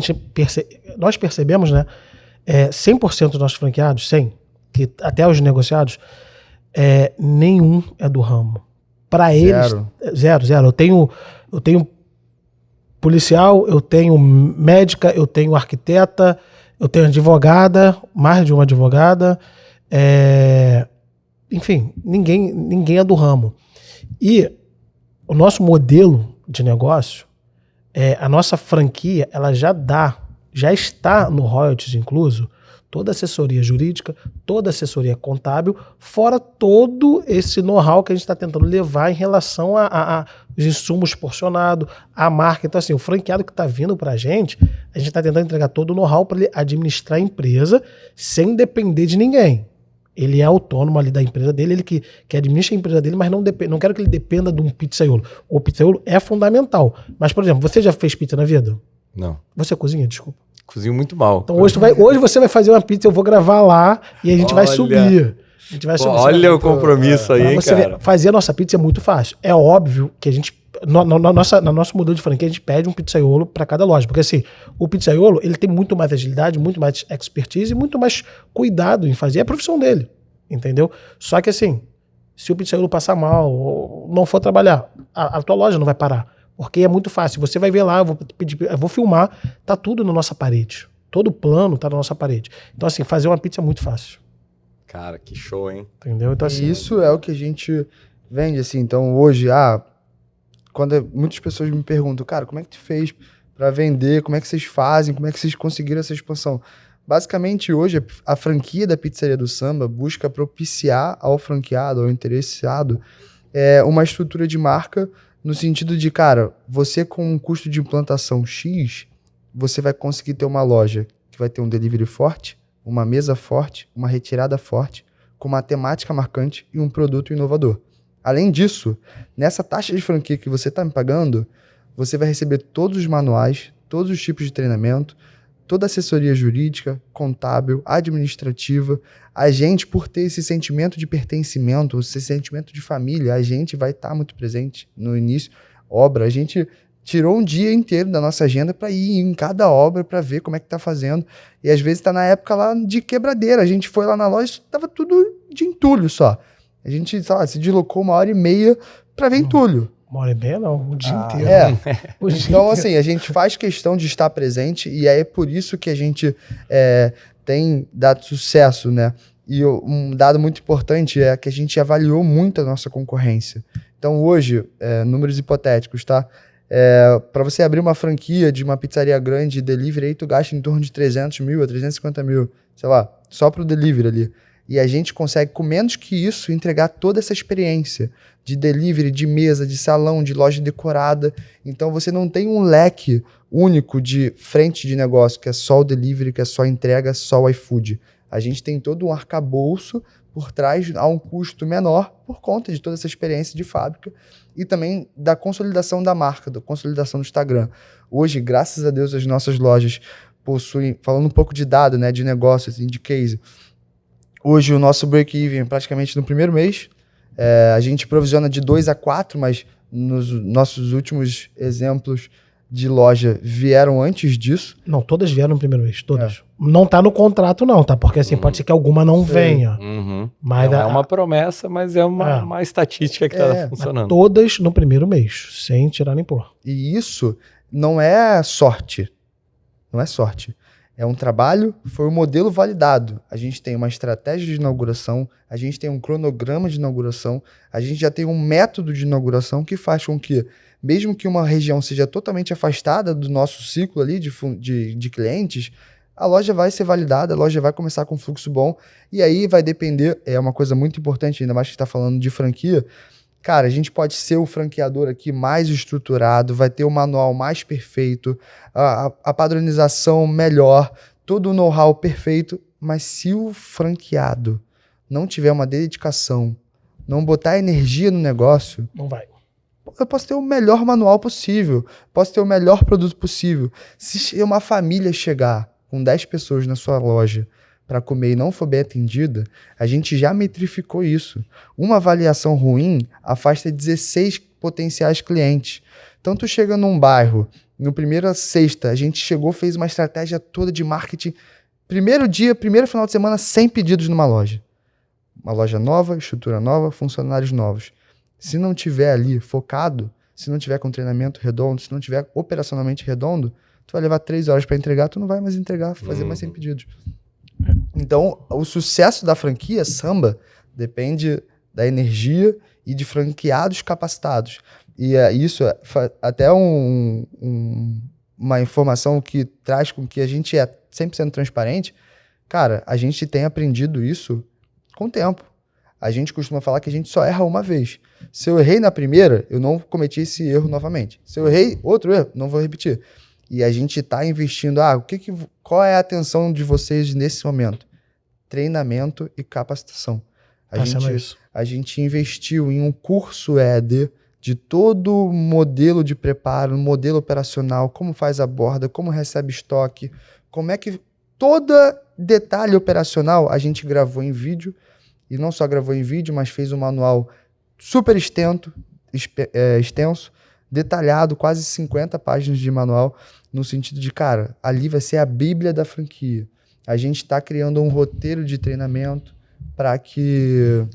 S3: nós percebemos, né, 100% dos nossos franqueados, 100%, que até os negociados, nenhum é do ramo. Para eles, zero. Eu tenho policial, eu tenho médica, eu tenho arquiteta, eu tenho advogada, mais de uma advogada. Enfim, ninguém é do ramo. E o nosso modelo de negócio, a nossa franquia, ela já está no royalties incluso, toda assessoria jurídica, toda assessoria contábil, fora todo esse know-how que a gente está tentando levar em relação os insumos porcionados, a marca. Então, assim, o franqueado que está vindo para a gente está tentando entregar todo o know-how para ele administrar a empresa sem depender de ninguém. Ele é autônomo ali da empresa dele, ele que administra a empresa dele, mas não quero que ele dependa de um pizzaiolo. O pizzaiolo é fundamental. Mas, por exemplo, você já fez pizza na vida?
S1: Não.
S3: Você cozinha, desculpa.
S1: Cozinho muito mal.
S3: Então hoje você vai fazer uma pizza, eu vou gravar lá e a gente vai subir. A gente vai subir.
S1: Olha o compromisso aí, hein, cara.
S3: Fazer a nossa pizza é muito fácil. É óbvio que a gente, no nosso modelo de franquia, a gente pede um pizzaiolo para cada loja. Porque assim, o pizzaiolo, ele tem muito mais agilidade, muito mais expertise e muito mais cuidado em fazer. É a profissão dele, entendeu? Só que assim, se o pizzaiolo passar mal ou não for trabalhar, a tua loja não vai parar. Porque é muito fácil. Você vai ver lá, eu vou filmar, tá tudo na nossa parede. Todo plano tá na nossa parede. Então, assim, fazer uma pizza é muito fácil.
S1: Cara, que show, hein?
S3: Entendeu? Então, assim,
S2: isso é o que a gente vende, assim. Então, hoje, quando muitas pessoas me perguntam, cara, como é que tu fez para vender? Como é que vocês fazem? Como é que vocês conseguiram essa expansão? Basicamente, hoje, a franquia da Pizzaria do Samba busca propiciar ao franqueado, ao interessado, uma estrutura de marca no sentido de, cara, você com um custo de implantação X, você vai conseguir ter uma loja que vai ter um delivery forte, uma mesa forte, uma retirada forte, com uma temática marcante e um produto inovador. Além disso, nessa taxa de franquia que você está me pagando, você vai receber todos os manuais, todos os tipos de treinamento, toda a assessoria jurídica, contábil, administrativa. A gente, por ter esse sentimento de pertencimento, esse sentimento de família, a gente vai estar muito presente no início. Obra, a gente tirou um dia inteiro da nossa agenda para ir em cada obra para ver como é que tá fazendo. E às vezes tá na época lá de quebradeira. A gente foi lá na loja, tava tudo de entulho só. A gente, sei lá, se deslocou 1h30 para ver entulho.
S3: 1h30 não, o dia inteiro. O dia
S2: Então,
S3: inteiro.
S2: assim, a gente faz questão de estar presente e é por isso que a gente tem dado sucesso, né? E um dado muito importante é que a gente avaliou muito a nossa concorrência. Então, hoje, números hipotéticos, tá? Para você abrir uma franquia de uma pizzaria grande de delivery, aí tu gasta em torno de 300 mil a 350 mil, sei lá, só pro delivery ali. E a gente consegue, com menos que isso, entregar toda essa experiência de delivery, de mesa, de salão, de loja decorada. Então, você não tem um leque único de frente de negócio, que é só o delivery, que é só a entrega, só o iFood. A gente tem todo um arcabouço por trás a um custo menor por conta de toda essa experiência de fábrica e também da consolidação da marca, da consolidação do Instagram. Hoje, graças a Deus, as nossas lojas possuem, falando um pouco de dado, né, de negócio, assim, de case. Hoje o nosso break-even praticamente no primeiro mês. A gente provisiona de 2 a 4, mas nos nossos últimos exemplos de loja vieram antes disso.
S3: Não, todas vieram no primeiro mês, todas. Não tá no contrato não, tá? Porque assim, pode ser que alguma não venha. Mas
S1: Não é uma promessa, mas é uma estatística que está funcionando.
S3: Todas no primeiro mês, sem tirar nem pôr.
S2: E isso não é sorte. Não é sorte. É um trabalho, foi um modelo validado. A gente tem uma estratégia de inauguração, a gente tem um cronograma de inauguração, a gente já tem um método de inauguração que faz com que, mesmo que uma região seja totalmente afastada do nosso ciclo ali de clientes, a loja vai ser validada, a loja vai começar com fluxo bom, e aí vai depender, é uma coisa muito importante, ainda mais que está falando de franquia. Cara, a gente pode ser o franqueador aqui mais estruturado, vai ter o manual mais perfeito, a padronização melhor, todo o know-how perfeito, mas se o franqueado não tiver uma dedicação, não botar energia no negócio,
S3: não vai.
S2: Eu posso ter o melhor manual possível, posso ter o melhor produto possível. Se uma família chegar com 10 pessoas na sua loja para comer e não for bem atendida, a gente já metrificou isso. Uma avaliação ruim afasta 16 potenciais clientes. Então, tu chega num bairro, no primeira sexta, a gente chegou, fez uma estratégia toda de marketing. Primeiro dia, primeiro final de semana, 100 pedidos numa loja. Uma loja nova, estrutura nova, funcionários novos. Se não tiver ali focado, se não tiver com treinamento redondo, se não tiver operacionalmente redondo, tu vai levar 3 horas para entregar, tu não vai mais entregar, fazer mais 100 pedidos. Então, o sucesso da franquia Samba depende da energia e de franqueados capacitados. E isso é até uma informação que traz com que a gente é 100% transparente. Cara, a gente tem aprendido isso com o tempo. A gente costuma falar que a gente só erra uma vez. Se eu errei na primeira, eu não cometi esse erro novamente. Se eu errei outro erro, não vou repetir. E a gente está investindo, qual é a atenção de vocês nesse momento? Treinamento e capacitação. A gente investiu em um curso EAD de todo o modelo de preparo, modelo operacional, como faz a borda, como recebe estoque, como é que todo detalhe operacional a gente gravou em vídeo, e não só gravou em vídeo, mas fez um manual super extenso, detalhado, quase 50 páginas de manual, no sentido de, cara, ali vai ser a bíblia da franquia. A gente está criando um roteiro de treinamento para que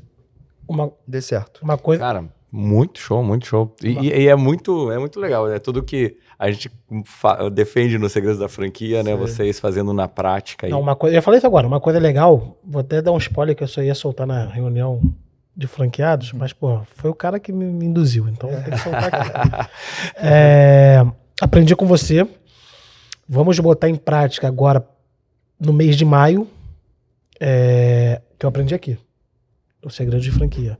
S2: dê certo.
S3: Uma coisa...
S1: Cara, muito show, muito show. E é muito legal. É tudo que a gente defende nos Segredos da Franquia, né? Vocês fazendo na prática.
S3: Não, uma coisa, eu já falei isso agora, uma coisa legal, vou até dar um spoiler que eu só ia soltar na reunião de franqueados, mas, pô, foi o cara que me induziu, então tem que soltar aqui. Aprendi com você, vamos botar em prática agora, no mês de maio, que eu aprendi aqui, o Segredo de Franquia.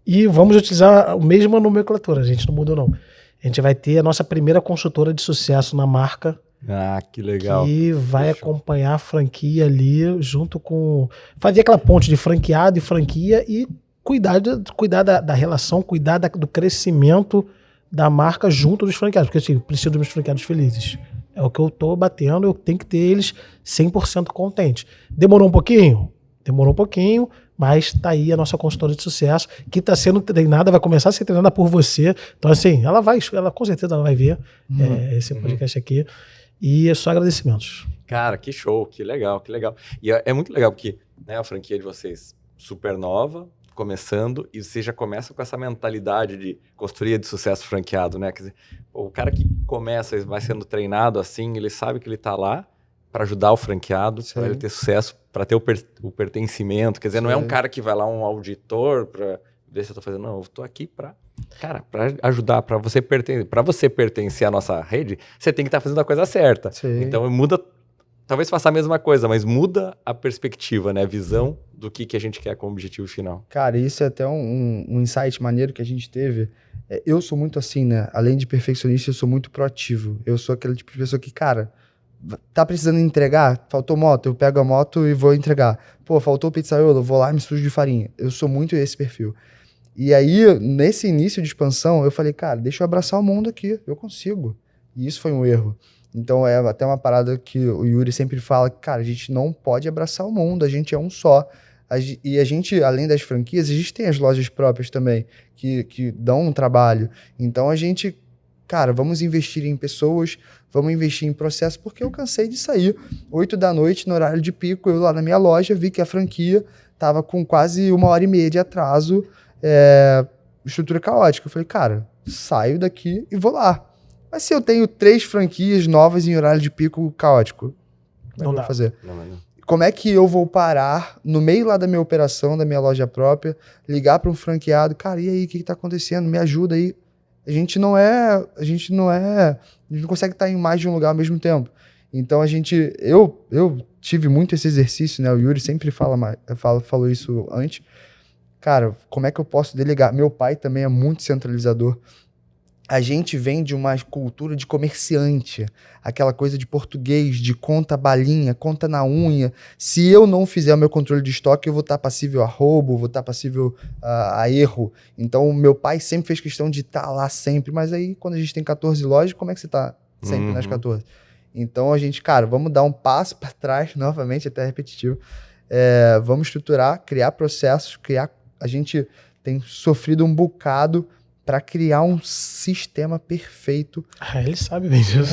S3: E vamos utilizar a mesma nomenclatura, a gente não mudou não. A gente vai ter a nossa primeira consultora de sucesso na marca.
S1: Ah, que legal.
S3: Que vai acompanhar a franquia ali, junto com... fazer aquela ponte de franqueado e franquia e cuidar da relação, cuidar do crescimento da marca junto dos franqueados, porque assim, eu preciso dos meus franqueados felizes. É o que eu tô batendo, eu tenho que ter eles 100% contentes. Demorou um pouquinho? Demorou um pouquinho, mas tá aí a nossa consultora de sucesso, que tá sendo treinada, vai começar a ser treinada por você. Então assim, ela com certeza ela vai ver esse podcast aqui. E é só agradecimentos.
S1: Cara, que show, que legal, que legal. E é muito legal porque, né, a franquia de vocês super nova, começando, e você já começa com essa mentalidade de consultoria de sucesso franqueado, né? Quer dizer, o cara que começa, vai sendo treinado assim, ele sabe que ele tá lá para ajudar o franqueado, para ele ter sucesso, para ter o pertencimento. Quer dizer, não é um cara que vai lá, um auditor, para ver se eu tô fazendo. Não, eu tô aqui para ajudar, para você pertencer à nossa rede, você tem que estar fazendo a coisa certa.
S2: Sim.
S1: Então muda. Talvez faça a mesma coisa, mas muda a perspectiva, né? A visão do que a gente quer como objetivo final.
S2: Cara, isso é até um insight maneiro que a gente teve. Eu sou muito assim, né? Além de perfeccionista, eu sou muito proativo. Eu sou aquele tipo de pessoa que, cara, tá precisando entregar? Faltou moto, eu pego a moto e vou entregar. Pô, faltou pizzaiolo, eu vou lá e me sujo de farinha. Eu sou muito esse perfil. E aí, nesse início de expansão, eu falei, cara, deixa eu abraçar o mundo aqui, eu consigo. E isso foi um erro. Então é até uma parada que o Yuri sempre fala, cara, a gente não pode abraçar o mundo, a gente é um só. E a gente, além das franquias, a gente tem as lojas próprias também, que dão um trabalho. Então a gente, cara, vamos investir em pessoas, vamos investir em processo, porque eu cansei de sair 8 da noite no horário de pico, eu lá na minha loja vi que a franquia tava com quase 1h30 de atraso, estrutura caótica. Eu falei, cara, saio daqui e vou lá. Mas se eu tenho 3 franquias novas em horário de pico caótico, como é que eu vou fazer?
S1: Não.
S2: Como é que eu vou parar no meio lá da minha operação, da minha loja própria, ligar para um franqueado, cara, e aí, o que tá acontecendo? Me ajuda aí. A gente não consegue estar em mais de um lugar ao mesmo tempo. Então eu tive muito esse exercício, né? O Yuri sempre falou isso antes. Cara, como é que eu posso delegar? Meu pai também é muito centralizador. A gente vem de uma cultura de comerciante, aquela coisa de português, de conta balinha, conta na unha. Se eu não fizer o meu controle de estoque, eu vou estar passível a roubo, vou estar passível a erro. Então, meu pai sempre fez questão de estar lá sempre. Mas aí, quando a gente tem 14 lojas, como é que você está sempre nas 14? Então, a gente, cara, vamos dar um passo para trás, novamente, até repetitivo. Vamos estruturar, criar processos, A gente tem sofrido um bocado para criar um sistema perfeito.
S3: Ele sabe bem disso.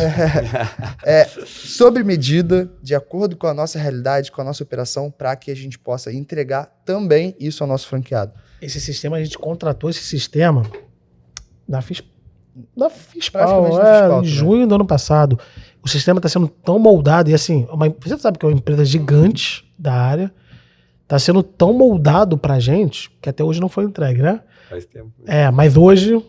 S2: Sobre medida, de acordo com a nossa realidade, com a nossa operação, para que a gente possa entregar também isso ao nosso franqueado.
S3: Esse sistema, a gente contratou esse sistema da Fispal, em junho do ano passado. O sistema está sendo tão moldado, e assim, você sabe que é uma empresa gigante da área, está sendo tão moldado pra gente, que até hoje não foi entregue, né?
S1: Faz tempo.
S3: Mas hoje,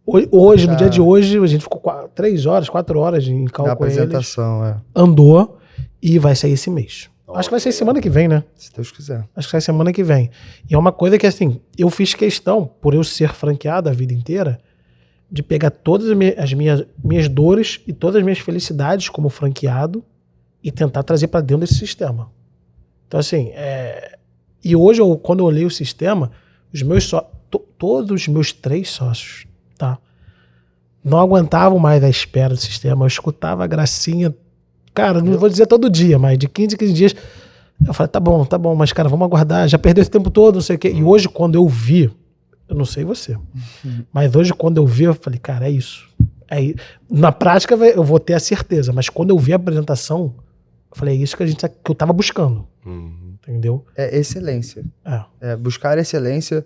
S3: no dia de hoje, a gente ficou 3 horas, 4 horas em cálculo
S2: na apresentação,
S3: andou e vai sair esse mês. Acho que vai sair semana que vem, né?
S2: Se Deus quiser.
S3: Acho que sai semana que vem. E é uma coisa que, assim, eu fiz questão, por eu ser franqueado a vida inteira, de pegar todas as minhas dores e todas as minhas felicidades como franqueado e tentar trazer para dentro desse sistema. Então, assim, e hoje, quando eu olhei o sistema, todos os meus 3 sócios, tá? Não aguentavam mais a espera do sistema. Eu escutava a gracinha, cara, não vou dizer todo dia, mas de 15 em 15 dias. Eu falei, tá bom, mas, cara, vamos aguardar. Já perdeu esse tempo todo, não sei o quê. E hoje, quando eu vi, eu não sei você, mas hoje, quando eu vi, eu falei, cara, é isso. Na prática, eu vou ter a certeza, mas quando eu vi a apresentação, eu falei, é isso que eu tava buscando. Entendeu?
S2: É excelência. Buscar excelência,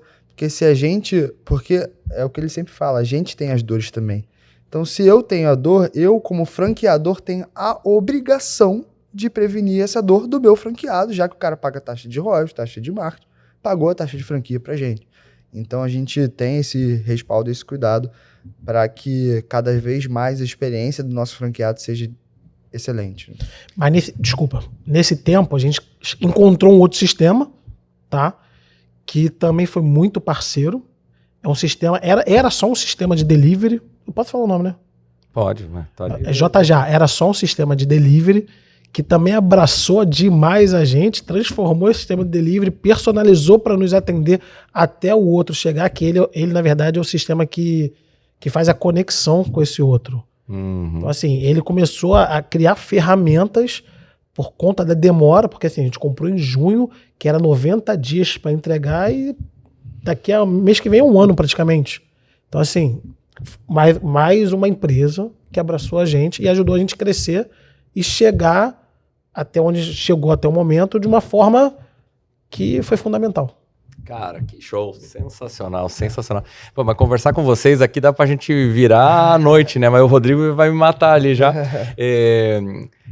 S2: porque é o que ele sempre fala, a gente tem as dores também. Então, se eu tenho a dor, eu, como franqueador, tenho a obrigação de prevenir essa dor do meu franqueado, já que o cara paga taxa de royalties, taxa de marketing, pagou a taxa de franquia pra gente. Então, a gente tem esse respaldo, esse cuidado, para que cada vez mais a experiência do nosso franqueado seja excelente.
S3: Mas, nesse tempo, a gente encontrou um outro sistema, tá? Que também foi muito parceiro. É um sistema, era só um sistema de delivery. Eu posso falar o nome, né?
S1: Pode, mas tá ali.
S3: JJ, era só um sistema de delivery que também abraçou demais a gente, transformou esse sistema de delivery, personalizou para nos atender até o outro chegar, que ele na verdade, é o sistema que que faz a conexão com esse outro.
S1: Uhum.
S3: Então, assim, ele começou a criar ferramentas por conta da demora, porque assim, a gente comprou em junho, que era 90 dias para entregar, e daqui a mês que vem é um ano praticamente. Então, assim, mais uma empresa que abraçou a gente e ajudou a gente a crescer e chegar até onde chegou até o momento de uma forma que foi fundamental.
S1: Cara, que show, sensacional, sensacional. Pô, mas conversar com vocês aqui dá pra gente virar à noite, né? Mas o Rodrigo vai me matar ali já.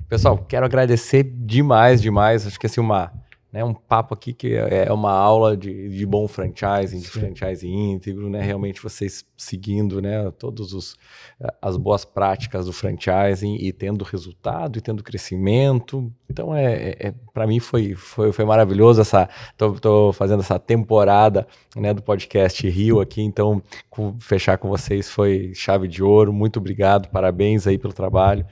S1: Pessoal, quero agradecer demais. Acho que assim, um papo aqui que é uma aula de bom franchising, de franchising íntegro, né? Realmente vocês seguindo, né, as boas práticas do franchising e tendo resultado e tendo crescimento. Então, para mim foi maravilhoso tô fazendo essa temporada, né, do podcast Rio aqui, então fechar com vocês foi chave de ouro. Muito obrigado, parabéns aí pelo trabalho.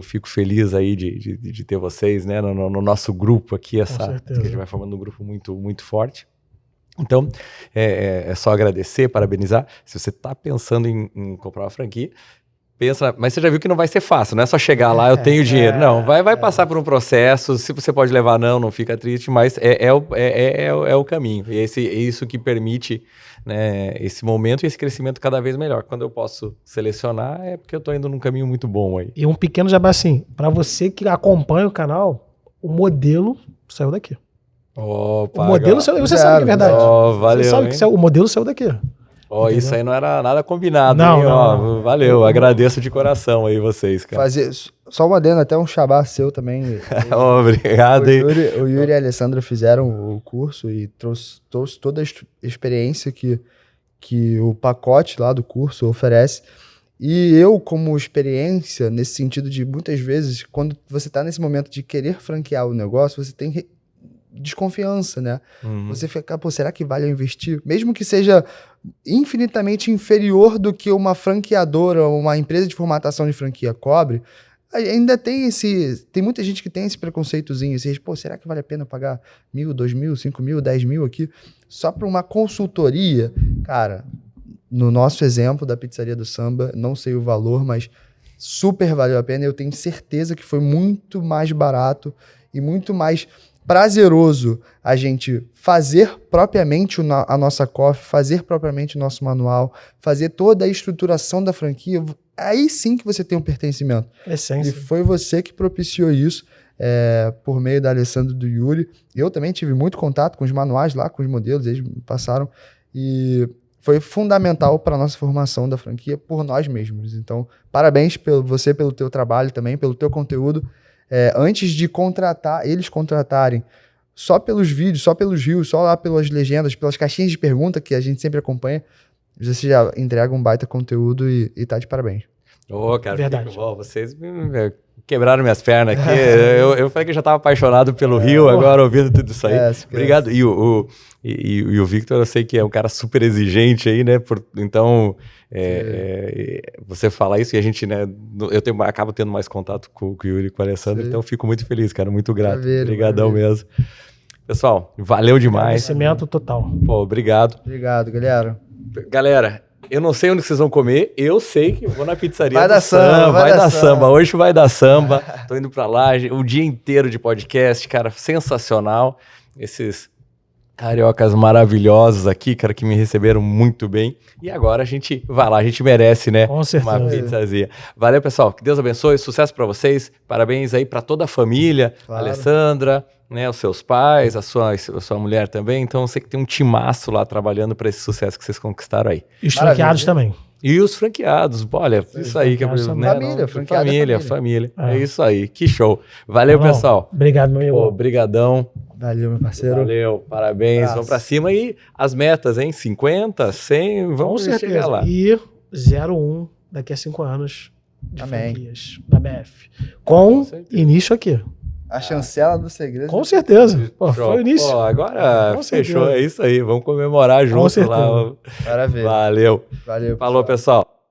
S1: Fico feliz aí de ter vocês, né, no nosso grupo aqui, que a gente vai formando um grupo muito, muito forte. Então, é só agradecer, parabenizar. Se você está pensando em comprar uma franquia, pensa, mas você já viu que não vai ser fácil, não é só chegar lá, eu tenho dinheiro. Não, vai passar por um processo. Se você pode levar, não fica triste, mas é o caminho. E é isso que permite, né, esse momento e esse crescimento cada vez melhor. Quando eu posso selecionar, é porque eu estou indo num caminho muito bom aí.
S3: E um pequeno jabá assim, para você que acompanha o canal, o modelo saiu daqui.
S1: Opa,
S3: o modelo saiu, você sabe que é verdade.
S1: Valeu,
S3: você sabe que o modelo saiu daqui.
S1: Isso aí não era nada combinado.
S3: Não.
S1: Valeu, agradeço de coração aí vocês, cara.
S2: Só uma adendo, até um xabá seu também.
S1: Obrigado.
S2: O Yuri e a Alessandra fizeram o curso e trouxe toda a experiência que o pacote lá do curso oferece. E eu, como experiência, nesse sentido de muitas vezes, quando você está nesse momento de querer franquear o negócio, você tem desconfiança, né? Você fica, será que vale eu investir? Mesmo que seja infinitamente inferior do que uma franqueadora ou uma empresa de formatação de franquia cobre, ainda tem muita gente que tem esse preconceitozinho, será que vale a pena pagar 1.000, 2.000, 5.000, 10.000 aqui só para uma consultoria? Cara, no nosso exemplo da Pizzaria do Samba, não sei o valor, mas super valeu a pena. Eu tenho certeza que foi muito mais barato e muito mais prazeroso a gente fazer propriamente a nossa coffee, fazer propriamente o nosso manual, fazer toda a estruturação da franquia. Aí sim que você tem um pertencimento.
S3: Essência.
S2: E foi você que propiciou isso por meio da Alessandra e do Yuri. Eu também tive muito contato com os manuais lá, com os modelos, eles me passaram. E foi fundamental para a nossa formação da franquia por nós mesmos. Então, parabéns pelo teu trabalho também, pelo teu conteúdo. Antes de eles contratarem só pelos vídeos, só pelos reels, só lá pelas legendas, pelas caixinhas de pergunta que a gente sempre acompanha, você já entrega um baita conteúdo e tá de parabéns.
S1: Cara,
S3: verdade.
S1: Vocês quebraram minhas pernas aqui. eu falei que eu já estava apaixonado pelo Rio, agora ouvindo tudo isso aí. Obrigado. E o Victor, eu sei que é um cara super exigente aí, né? Então, você falar isso e a gente, né? Acabo tendo mais contato com o Yuri e com o Alessandro, então eu fico muito feliz, cara, muito grato. Obrigadão mesmo. Pessoal, valeu demais.
S3: Conhecimento total.
S1: Obrigado.
S2: Obrigado, galera.
S1: Galera, eu não sei onde vocês vão comer, eu sei que vou na pizzaria
S2: vai dar samba.
S1: Vai dar samba. Hoje vai dar samba. Tô indo pra lá, o dia inteiro de podcast, cara, sensacional. Esses cariocas maravilhosos aqui, cara, que me receberam muito bem. E agora a gente vai lá, a gente merece, né?
S3: Com certeza.
S1: Uma pizzazinha. Valeu, pessoal. Que Deus abençoe, sucesso pra vocês. Parabéns aí pra toda a família,
S2: claro.
S1: Alessandra, né, os seus pais, a sua mulher também. Então, eu sei que tem um timaço lá trabalhando para esse sucesso que vocês conquistaram aí.
S3: E os franqueados também.
S1: E os franqueados, olha, isso aí que é família. É isso aí, que show. Valeu, pessoal.
S3: Obrigado, meu amigo.
S1: Obrigadão.
S2: Valeu, meu parceiro.
S1: Valeu, parabéns. Vamos pra cima e as metas, hein? 50, 100, vamos chegar lá.
S3: E 01 daqui a 5 anos de franquias da BF. Com início aqui.
S2: A chancela do segredo.
S3: Com certeza. Foi o início.
S1: Agora fechou, é isso aí. Vamos comemorar junto lá.
S2: Maravilha.
S1: Valeu.
S2: Valeu.
S1: Falou, pessoal.